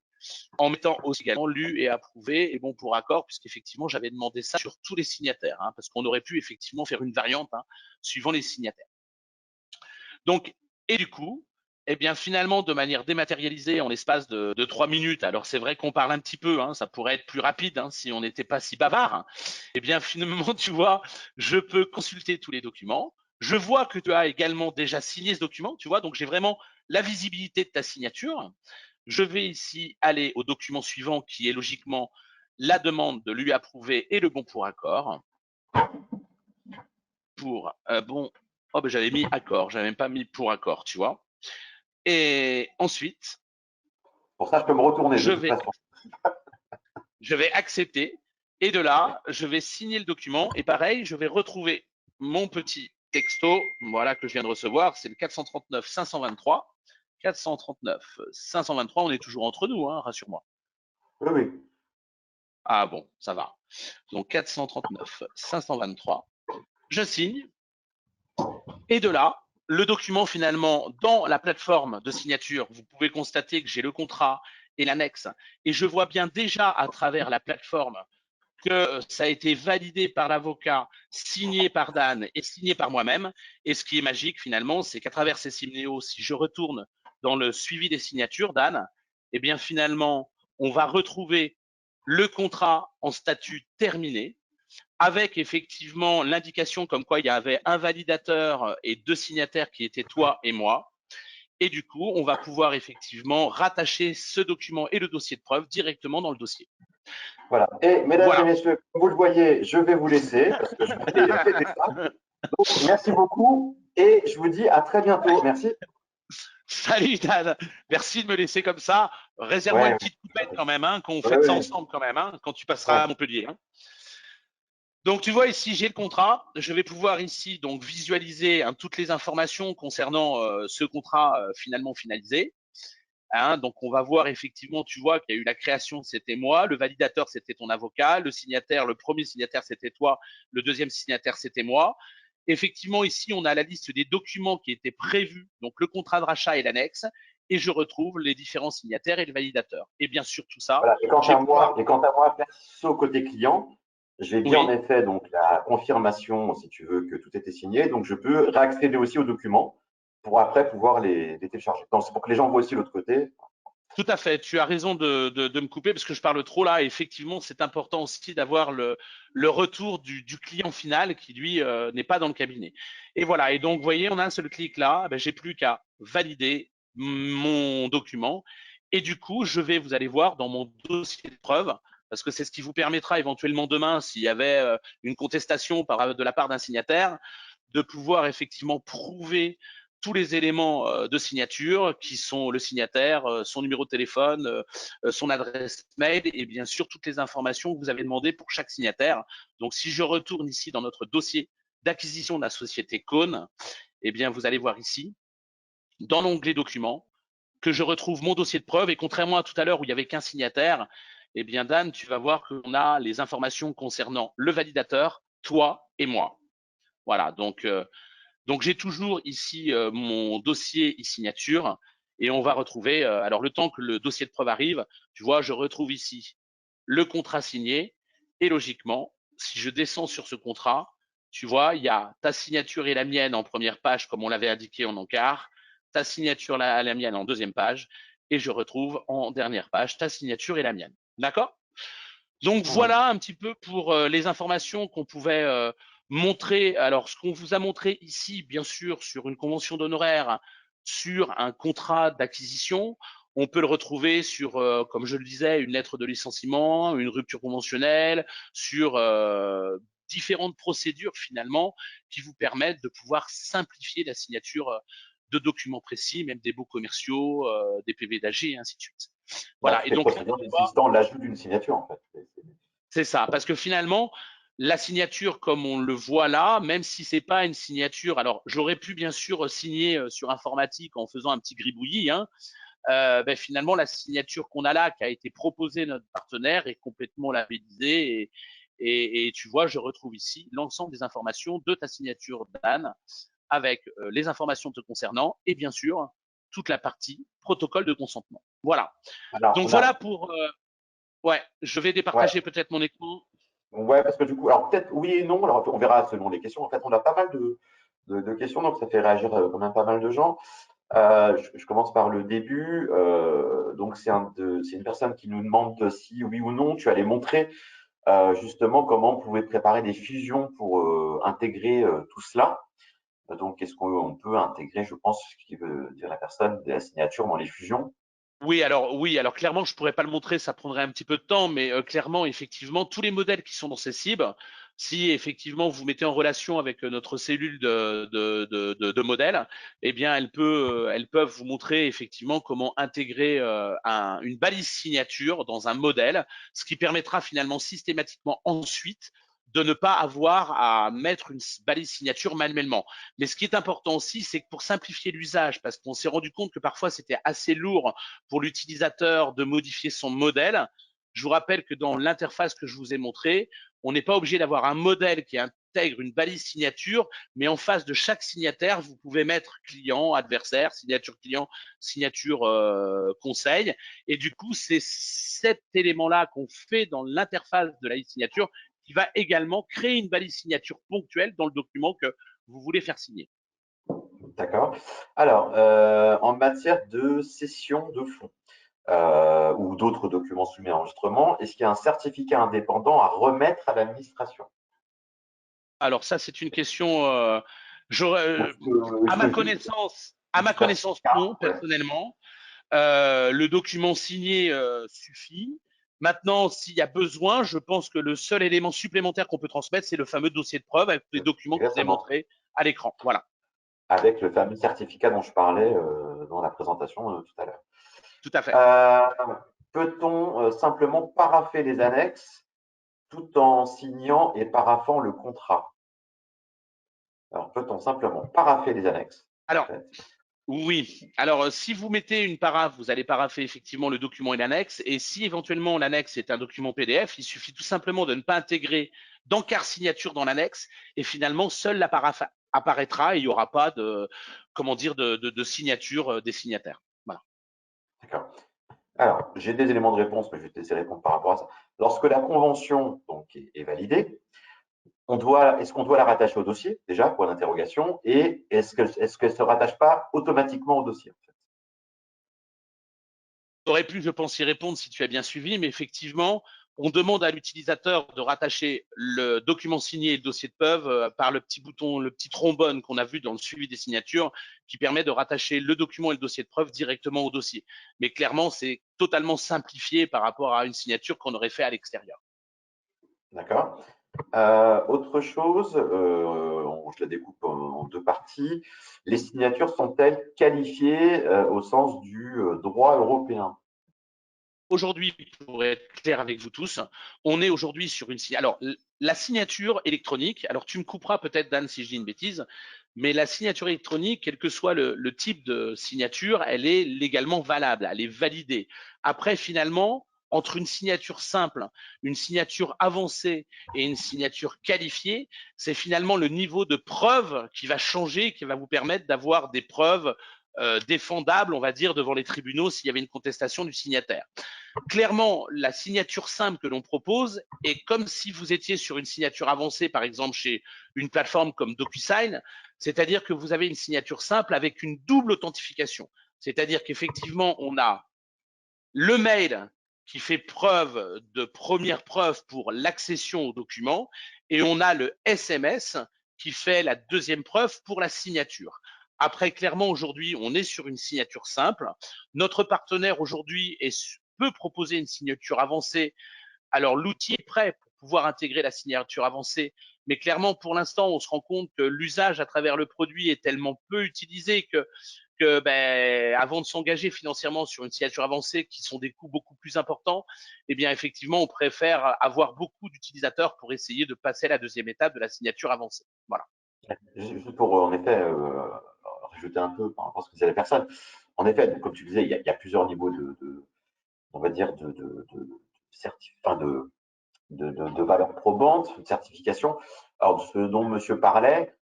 Speaker 3: en mettant aussi également lu et approuvé et bon pour accord, puisqu'effectivement, j'avais demandé ça sur tous les signataires, hein, parce qu'on aurait pu effectivement faire une variante hein, suivant les signataires. Donc, et du coup, eh bien, finalement, de manière dématérialisée en l'espace de 3 minutes, alors c'est vrai qu'on parle un petit peu, hein, ça pourrait être plus rapide hein, si on n'était pas si bavard, hein, eh bien, finalement, tu vois, je peux consulter tous les documents. Je vois que tu as également déjà signé ce document, tu vois, donc j'ai vraiment la visibilité de ta signature. Je vais ici aller au document suivant qui est logiquement la demande de lui approuver et le bon pour accord. Pour bon, oh ben j'avais mis accord, j'avais même pas mis pour accord, tu vois. Et ensuite,
Speaker 1: Pour ça, je peux me retourner de
Speaker 3: je
Speaker 1: toute
Speaker 3: vais,
Speaker 1: façon.
Speaker 3: je vais accepter et de là, je vais signer le document et pareil, je vais retrouver mon petit texto, voilà que je viens de recevoir, c'est le 439 523. 439 523, on est toujours entre nous, hein, rassure-moi.
Speaker 1: Oui, oui.
Speaker 3: Ah bon, ça va. Donc 439 523, je signe et de là, le document finalement dans la plateforme de signature, vous pouvez constater que j'ai le contrat et l'annexe et je vois bien déjà à travers la plateforme que ça a été validé par l'avocat, signé par Dan et signé par moi-même. Et ce qui est magique finalement, c'est qu'à travers ces Simnéo, si je retourne dans le suivi des signatures, Dan, eh bien finalement, on va retrouver le contrat en statut terminé, avec effectivement l'indication comme quoi il y avait un validateur et 2 signataires qui étaient toi et moi. Et du coup, on va pouvoir effectivement rattacher ce document et le dossier de preuve directement dans le dossier.
Speaker 1: Voilà. Et mesdames et
Speaker 3: Voilà.
Speaker 1: messieurs, comme vous le voyez, je vais vous laisser parce que je vais fêter ça. Donc, merci beaucoup et je vous dis à très bientôt. Merci.
Speaker 3: Salut Dan, merci de me laisser comme ça. Réserve-moi
Speaker 1: Ouais,
Speaker 3: une petite coupette quand même, hein, qu'on
Speaker 1: ouais,
Speaker 3: fête ça
Speaker 1: ouais,
Speaker 3: ensemble quand même, hein, quand tu passeras
Speaker 1: ouais.
Speaker 3: à Montpellier. Hein. Donc tu vois ici, j'ai le contrat. Je vais pouvoir ici donc visualiser hein, toutes les informations concernant ce contrat finalement finalisé. Hein, donc on va voir effectivement, tu vois qu'il y a eu la création, c'était moi, le validateur c'était ton avocat, le signataire, le premier signataire c'était toi, le deuxième signataire c'était moi. Effectivement, ici on a la liste des documents qui étaient prévus, donc le contrat de rachat et l'annexe, et je retrouve les différents signataires et le validateur. Et bien sûr tout ça,
Speaker 1: Voilà.
Speaker 3: je vais pouvoir.
Speaker 1: Et quant à moi, perso côté client, j'ai bien en
Speaker 3: Oui,
Speaker 1: effet donc la confirmation, si tu veux, que tout était signé. Donc je peux réaccéder aussi aux documents pour après pouvoir les télécharger. Donc c'est pour que les gens voient aussi l'autre côté.
Speaker 3: tout à fait. Tu as raison de me couper parce que je parle trop là. Et effectivement, c'est important aussi d'avoir le retour du client final qui, lui, n'est pas dans le cabinet. Et voilà. Et donc, vous voyez, on a un seul clic là. Ben, j'ai plus qu'à valider mon document. Et du coup, je vais, vous allez voir, dans mon dossier de preuve, parce que c'est ce qui vous permettra éventuellement demain, s'il y avait une contestation de la part d'un signataire, de pouvoir effectivement prouver tous les éléments de signature qui sont le signataire, son numéro de téléphone, son adresse mail et bien sûr toutes les informations que vous avez demandées pour chaque signataire. Donc si je retourne ici dans notre dossier d'acquisition de la société Cône, eh bien vous allez voir ici, dans l'onglet documents, que je retrouve mon dossier de preuve et contrairement à tout à l'heure où il n'y avait qu'un signataire, eh bien Dan, tu vas voir qu'on a les informations concernant le validateur, toi et moi. Voilà, donc j'ai toujours ici mon dossier e-signature et on va retrouver, alors le temps que le dossier de preuve arrive, tu vois, je retrouve ici le contrat signé et logiquement, si je descends sur ce contrat, tu vois, il y a ta signature et la mienne en première page comme on l'avait indiqué en encart, ta signature la mienne en deuxième page et je retrouve en dernière page ta signature et la mienne. D'accord? Donc
Speaker 1: Mhm.
Speaker 3: voilà un petit peu pour les informations qu'on pouvait montrer. Alors ce qu'on vous a montré ici, bien sûr, sur une convention d'honoraires, sur un contrat d'acquisition, on peut le retrouver sur, comme je le disais, une lettre de licenciement, une rupture conventionnelle, sur différentes procédures finalement qui vous permettent de pouvoir simplifier la signature de documents précis, même des baux commerciaux, des PV d'AG et ainsi de suite.
Speaker 1: Bah,
Speaker 3: Voilà. Et
Speaker 1: toutes les
Speaker 3: donc là,
Speaker 1: procédures
Speaker 3: tu vois,
Speaker 1: nécessitant l'ajout d'une signature en fait.
Speaker 3: c'est ça, parce que finalement, la signature, comme on le voit là, même si c'est pas une signature, alors j'aurais pu bien sûr signer sur informatique en faisant un petit gribouillis, hein, ben, finalement la signature qu'on a là, qui a été proposée à notre partenaire, est complètement labellisée et tu vois, je retrouve ici l'ensemble des informations de ta signature Dan, avec les informations te concernant et bien sûr toute la partie protocole de consentement. Voilà.
Speaker 1: Alors
Speaker 3: Donc
Speaker 1: on
Speaker 3: voilà
Speaker 1: a,
Speaker 3: pour ouais, je vais
Speaker 1: ouais,
Speaker 3: départager peut-être mon écran.
Speaker 1: ouais, parce que du coup, alors peut-être oui et non. Alors on verra selon les questions. En fait, on a pas mal de questions, donc ça fait réagir quand même pas mal de gens. Je commence par le début. Donc, c'est une personne qui nous demande si oui ou non tu allais montrer justement comment on pouvait préparer des fusions pour intégrer tout cela. Donc, est-ce qu'on peut intégrer, je pense, ce qui veut dire la personne, de la signature dans les fusions?
Speaker 3: Oui, alors clairement, je pourrais pas le montrer, ça prendrait un petit peu de temps, mais clairement, effectivement, tous les modèles qui sont dans ces cibles, si effectivement vous mettez en relation avec notre cellule de modèles, eh bien, elles peuvent vous montrer effectivement comment intégrer une balise signature dans un modèle, ce qui permettra finalement systématiquement ensuite de ne pas avoir à mettre une balise signature manuellement. Mais ce qui est important aussi, c'est que pour simplifier l'usage, parce qu'on s'est rendu compte que parfois c'était assez lourd pour l'utilisateur de modifier son modèle. Je vous rappelle que dans l'interface que je vous ai montrée, on n'est pas obligé d'avoir un modèle qui est intègre une balise signature, mais en face de chaque signataire, vous pouvez mettre client, adversaire, signature client, signature conseil. Et du coup, c'est cet élément-là qu'on fait dans l'interface de la signature qui va également créer une balise signature ponctuelle dans le document que vous voulez faire signer.
Speaker 1: D'accord. Alors, en matière de cession de fonds ou d'autres documents soumis à enregistrement, est-ce qu'il y a un certificat indépendant à remettre à l'administration?
Speaker 3: Alors ça, c'est une question.
Speaker 1: Ou
Speaker 3: À
Speaker 1: est-ce
Speaker 3: ma
Speaker 1: que juste
Speaker 3: connaissance,
Speaker 1: du
Speaker 3: non,
Speaker 1: certificat? Ouais.
Speaker 3: personnellement. Le document signé suffit. Maintenant, s'il y a besoin, je pense que le seul élément supplémentaire qu'on peut transmettre, c'est le fameux dossier de preuve avec les documents que je vous ai
Speaker 1: Exactement.
Speaker 3: montrés à l'écran. Voilà,
Speaker 1: Avec le fameux certificat dont je parlais dans la présentation tout à l'heure.
Speaker 3: tout à fait.
Speaker 1: Peut-on simplement paraffer les annexes tout en signant et paraphant le contrat? Alors, peut-on simplement paraffer les annexes, en
Speaker 3: Alors,
Speaker 1: fait?
Speaker 3: oui. Alors, si vous mettez une paraphe, vous allez paraffer effectivement le document et l'annexe. Et si éventuellement l'annexe est un document PDF, il suffit tout simplement de ne pas intégrer d'encart signature dans l'annexe. Et finalement, seule la paraphe apparaîtra et il n'y aura pas de, comment dire, de signature des signataires. Voilà.
Speaker 1: D'accord. Alors, j'ai des éléments de réponse, mais je vais te laisser répondre par rapport à ça. Lorsque la convention donc, est validée, est-ce qu'on doit la rattacher au dossier, déjà, pour l'interrogation, et est-ce qu'elle ne se rattache pas automatiquement au dossier, en fait?
Speaker 3: Aurais pu, je pense, y répondre si tu as bien suivi, mais effectivement, on demande à l'utilisateur de rattacher le document signé et le dossier de preuve par le petit bouton, le petit trombone qu'on a vu dans le suivi des signatures, qui permet de rattacher le document et le dossier de preuve directement au dossier. Mais clairement, c'est totalement simplifié par rapport à une signature qu'on aurait fait à l'extérieur.
Speaker 1: D'accord. Autre chose, je la découpe en deux parties. Les signatures sont-elles qualifiées au sens du droit européen?
Speaker 3: Aujourd'hui, pour être clair avec vous tous, on est aujourd'hui sur une signature. Alors, la signature électronique, alors tu me couperas peut-être, Dan, si je dis une bêtise, mais la signature électronique, quel que soit le type de signature, elle est légalement valable, elle est validée. Après, finalement, entre une signature simple, une signature avancée et une signature qualifiée, c'est finalement le niveau de preuve qui va changer, qui va vous permettre d'avoir des preuves défendables, on va dire, devant les tribunaux s'il y avait une contestation du signataire. Clairement, la signature simple que l'on propose est comme si vous étiez sur une signature avancée, par exemple chez une plateforme comme DocuSign, c'est-à-dire que vous avez une signature simple avec une double authentification. C'est-à-dire qu'effectivement, on a le mail qui fait preuve de première preuve pour l'accession au document et on a le SMS qui fait la deuxième preuve pour la signature. Après, clairement, aujourd'hui, on est sur une signature simple. Notre partenaire aujourd'hui peut proposer une signature avancée. Alors, l'outil est prêt pour pouvoir intégrer la signature avancée, mais clairement, pour l'instant, on se rend compte que l'usage à travers le produit est tellement peu utilisé que ben, avant de s'engager financièrement sur une signature avancée qui sont des coûts beaucoup plus importants, eh bien effectivement, on préfère avoir beaucoup d'utilisateurs pour essayer de passer à la deuxième étape de la signature avancée. Voilà.
Speaker 1: Juste pour, en effet, rajouter un peu par rapport à ce que disait la personne. En effet, comme tu disais, il y a plusieurs niveaux on va dire, enfin de valeur probante, de certification. Alors, ce dont monsieur parlait,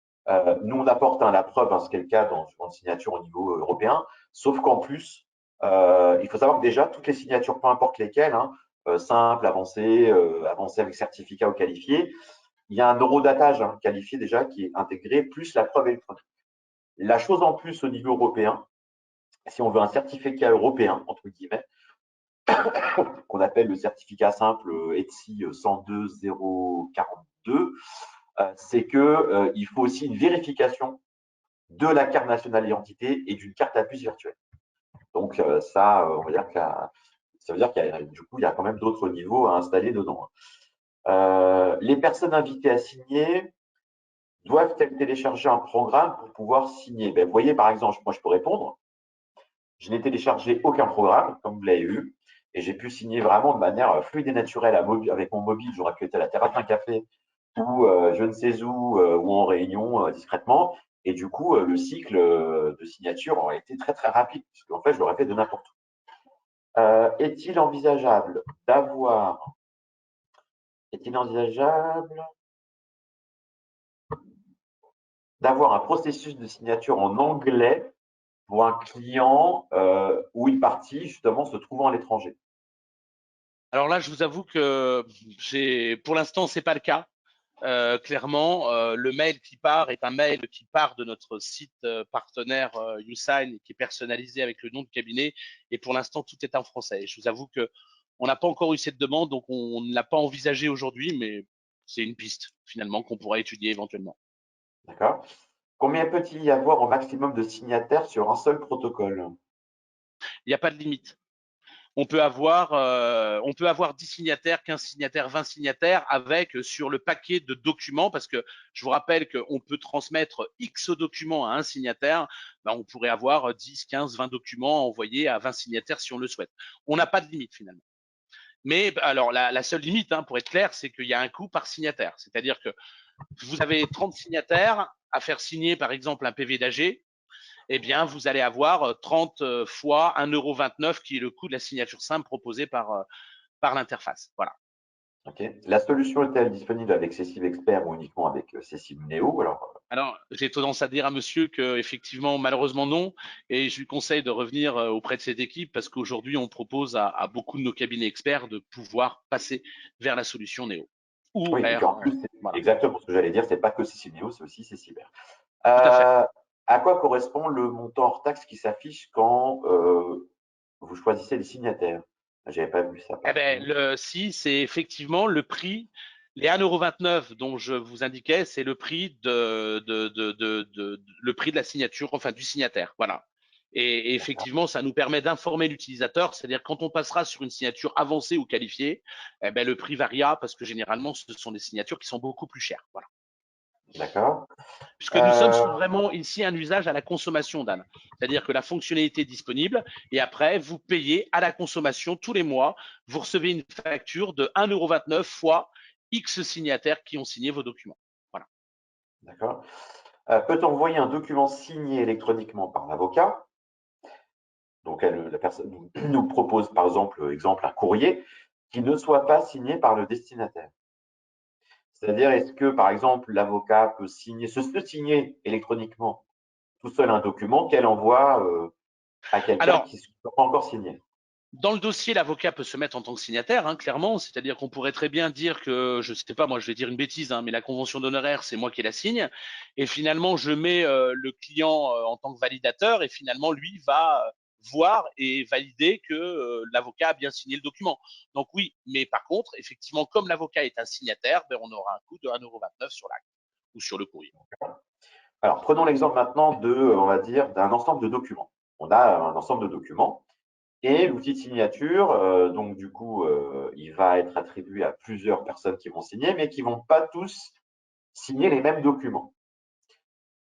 Speaker 1: nous, on apporte la preuve, ce qui est le cas dans une signature au niveau européen, sauf qu'en plus, il faut savoir que déjà, toutes les signatures, peu importe lesquelles, simple, avancée, avancée avec certificat ou qualifié, il y a un eurodatage qualifié déjà qui est intégré, plus la preuve électronique. La chose en plus au niveau européen, si on veut un certificat européen, entre guillemets, qu'on appelle le certificat simple ETSI 102042, c'est que il faut aussi une vérification de la carte nationale d'identité et d'une carte à puce virtuelle. Donc ça, on va dire que ça veut dire qu'il y a, du coup, il y a quand même d'autres niveaux à installer dedans. Les personnes invitées à signer doivent-elles télécharger un programme pour pouvoir signer? Ben, vous voyez, par exemple, moi je peux répondre. Je n'ai téléchargé aucun programme, comme vous l'avez vu, et j'ai pu signer vraiment de manière fluide et naturelle avec mon mobile. J'aurais pu être à la terrasse d'un café ou je ne sais où, ou en réunion discrètement. Et du coup, le cycle de signature aurait été très très rapide, parce qu'en fait, je l'aurais fait de n'importe où. Est-il envisageable d'avoir, est-il envisageable d'avoir un processus de signature en anglais pour un client ou une partie justement se trouvant à l'étranger?
Speaker 3: Alors là, je vous avoue que pour l'instant, c'est pas le cas. Clairement, le mail qui part est un mail qui part de notre site partenaire YouSign, qui est personnalisé avec le nom du cabinet. Et pour l'instant, tout est en français. Et je vous avoue que on n'a pas encore eu cette demande, donc on ne l'a pas envisagé aujourd'hui, mais c'est une piste finalement qu'on pourra étudier éventuellement.
Speaker 1: D'accord? Combien peut-il y avoir au maximum de signataires sur un seul protocole?
Speaker 3: Il n'y a pas de limite. On peut avoir 10 signataires, 15 signataires, 20 signataires avec sur le paquet de documents, parce que je vous rappelle qu'on peut transmettre X documents à un signataire, ben on pourrait avoir 10, 15, 20 documents envoyés à 20 signataires si on le souhaite. On n'a pas de limite finalement. Mais alors la seule limite, hein, pour être clair, c'est qu'il y a un coût par signataire. C'est-à-dire que vous avez 30 signataires à faire signer par exemple un PV d'AG, eh bien, vous allez avoir 30 fois 1,29 € qui est le coût de la signature simple proposée par l'interface. Voilà.
Speaker 1: Ok. La solution est-elle disponible avec Cessive Expert ou uniquement avec Cessive Neo?
Speaker 3: Alors, j'ai tendance à dire à monsieur que effectivement, malheureusement non, et je lui conseille de revenir auprès de cette équipe parce qu'aujourd'hui, on propose à beaucoup de nos cabinets experts de pouvoir passer vers la solution Néo ou
Speaker 1: Oui, et puis
Speaker 3: vers
Speaker 1: en plus, c'est
Speaker 3: voilà.
Speaker 1: exactement ce que j'allais dire, c'est pas que Cessive Neo, c'est aussi Cessive.
Speaker 3: Tout à fait.
Speaker 1: À quoi correspond le montant hors taxe qui s'affiche quand vous choisissez les signataires? J'avais pas vu ça
Speaker 3: Eh
Speaker 1: par
Speaker 3: ben,
Speaker 1: contre.
Speaker 3: si, c'est effectivement le prix. Les 1,29 € dont je vous indiquais, c'est le prix le prix de la signature, enfin du signataire. Voilà. Et effectivement, ça nous permet d'informer l'utilisateur, c'est-à-dire quand on passera sur une signature avancée ou qualifiée, eh ben, le prix variera parce que généralement, ce sont des signatures qui sont beaucoup plus chères. Voilà.
Speaker 1: D'accord.
Speaker 3: Puisque nous sommes
Speaker 1: Euh,
Speaker 3: sur vraiment ici un usage à la consommation, Dan. C'est-à-dire que la fonctionnalité est disponible et après, vous payez à la consommation tous les mois. Vous recevez une facture de 1,29 € fois X signataires qui ont signé vos documents. Voilà.
Speaker 1: d'accord. Peut-on envoyer un document signé électroniquement par l'avocat? Donc, la personne nous propose, par exemple, un courrier qui ne soit pas signé par le destinataire. C'est-à-dire, est-ce que, par exemple, l'avocat peut signer électroniquement tout seul un document qu'elle envoie à quelqu'un
Speaker 3: Alors,
Speaker 1: qui ne soit pas encore signé?
Speaker 3: dans le dossier, l'avocat peut se mettre en tant que signataire, hein, clairement. C'est-à-dire qu'on pourrait très bien dire que, je ne sais pas, moi je vais dire une bêtise, hein, mais la convention d'honoraires, c'est moi qui la signe. Et finalement, je mets le client en tant que validateur et finalement, lui va voir et valider que l'avocat a bien signé le document. Donc oui, mais par contre, effectivement, comme l'avocat est un signataire, ben, on aura un coût de 1,29 € sur l'acte ou sur le courrier.
Speaker 1: Alors, prenons l'exemple maintenant on va dire, d'un ensemble de documents. On a un ensemble de documents et l'outil de signature, donc du coup, il va être attribué à plusieurs personnes qui vont signer, mais qui ne vont pas tous signer les mêmes documents,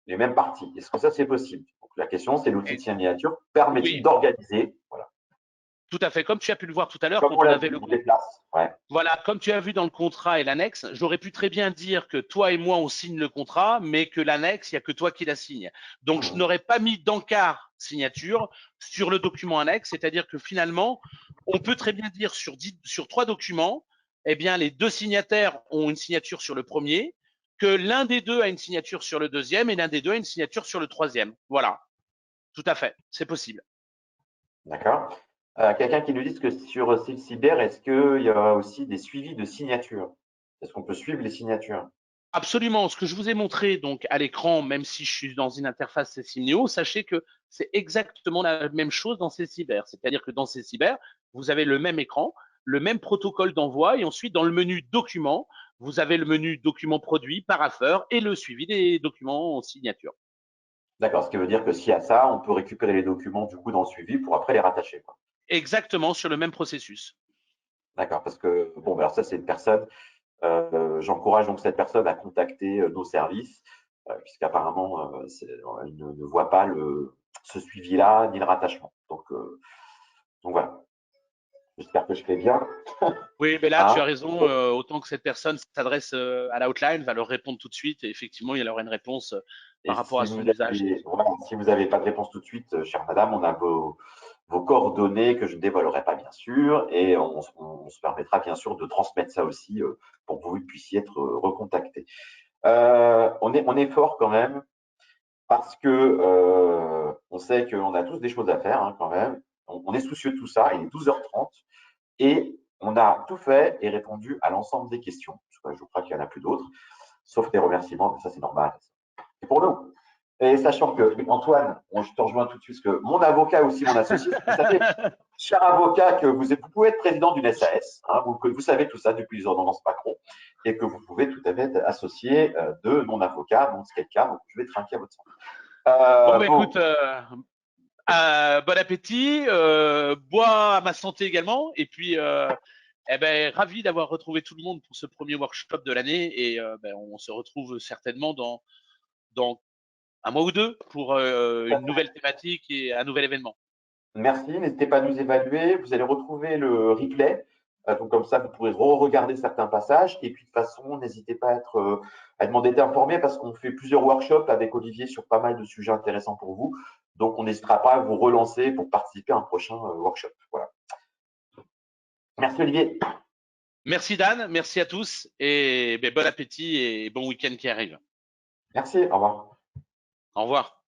Speaker 1: les mêmes parties. Est-ce que ça, c'est possible? Donc, la question, c'est l'outil de
Speaker 3: Et
Speaker 1: signature permet-il
Speaker 3: oui,
Speaker 1: d'organiser, voilà,
Speaker 3: tout à fait. Comme tu as pu le voir tout à l'heure,
Speaker 1: comme
Speaker 3: quand
Speaker 1: on
Speaker 3: on
Speaker 1: l'a
Speaker 3: avait
Speaker 1: vu,
Speaker 3: le
Speaker 1: on déplace. Ouais.
Speaker 3: Voilà, comme tu as vu dans le contrat et l'annexe, j'aurais pu très bien dire que toi et moi, on signe le contrat, mais que l'annexe, il n'y a que toi qui la signe. Donc, je n'aurais pas mis d'encart signature sur le document annexe, c'est-à-dire que finalement, on peut très bien dire sur 3 documents, eh bien, les 2 signataires ont une signature sur le premier, que l'un des deux a une signature sur le deuxième et l'un des deux a une signature sur le troisième. Voilà, tout à fait, c'est possible.
Speaker 1: D'accord. Quelqu'un qui nous dit que sur Cyber, est-ce qu'il y a aussi des suivis de signatures? Est-ce qu'on peut suivre les signatures?
Speaker 3: Absolument. Ce que je vous ai montré donc à l'écran, même si je suis dans une interface Cecimneo, sachez que c'est exactement la même chose dans Ceciber. C'est-à-dire que dans Ceciber, vous avez le même écran, le même protocole d'envoi, et ensuite dans le menu documents, vous avez le menu documents produits, parapheur et le suivi des documents en signature.
Speaker 1: D'accord, ce qui veut dire que s'il y a ça, on peut récupérer les documents du coup dans le suivi pour après les rattacher, quoi.
Speaker 3: Exactement sur le même processus.
Speaker 1: D'accord, parce que bon, alors ça c'est une personne. J'encourage donc cette personne à contacter nos services, puisqu'apparemment il ne voit pas ce suivi-là ni le rattachement. Donc voilà. J'espère que je fais bien.
Speaker 3: Oui, mais là, tu
Speaker 1: Hein.
Speaker 3: as raison. Autant que cette personne s'adresse à l'outline, va leur répondre tout de suite, et effectivement, il aura une réponse
Speaker 1: Et
Speaker 3: par rapport à
Speaker 1: si vous
Speaker 3: son usage.
Speaker 1: avez, voilà, si vous n'avez pas de réponse tout de suite, chère madame, on a vos coordonnées que je ne dévoilerai pas bien sûr, et on se permettra bien sûr de transmettre ça aussi pour que vous puissiez être recontacté. On est fort quand même. parce que on sait qu'on a tous des choses à faire hein, quand même. On est soucieux de tout ça. Il est 12h30 et on a tout fait et répondu à l'ensemble des questions. Je crois qu'il n'y en a plus d'autres, sauf des remerciements, mais ça c'est normal. C'est pour nous. Et sachant que, Antoine, je te rejoins tout de suite, parce que mon avocat aussi, mon associé, vous savez, cher avocat, que vous pouvez être président d'une SAS, hein, vous savez tout ça depuis les ordonnances Macron, et que vous pouvez tout à fait être associé de mon avocat, donc c'est le cas, donc je vais trinquer à votre santé.
Speaker 3: Bon, bah, écoute, bon appétit, bois à ma santé également, et puis eh ben, ravi d'avoir retrouvé tout le monde pour ce premier workshop de l'année, et ben, on se retrouve certainement dans un mois ou deux pour une nouvelle thématique et un nouvel événement.
Speaker 1: Merci, n'hésitez pas à nous évaluer. Vous allez retrouver le replay. Donc comme ça, vous pourrez re-regarder certains passages. Et puis de toute façon, n'hésitez pas à demander d'être informé parce qu'on fait plusieurs workshops avec Olivier sur pas mal de sujets intéressants pour vous. Donc on n'hésitera pas à vous relancer pour participer à un prochain workshop. Voilà. Merci Olivier.
Speaker 3: Merci Dan, merci à tous et ben, bon appétit et bon week-end qui arrive.
Speaker 1: Merci, au revoir.
Speaker 3: Au revoir.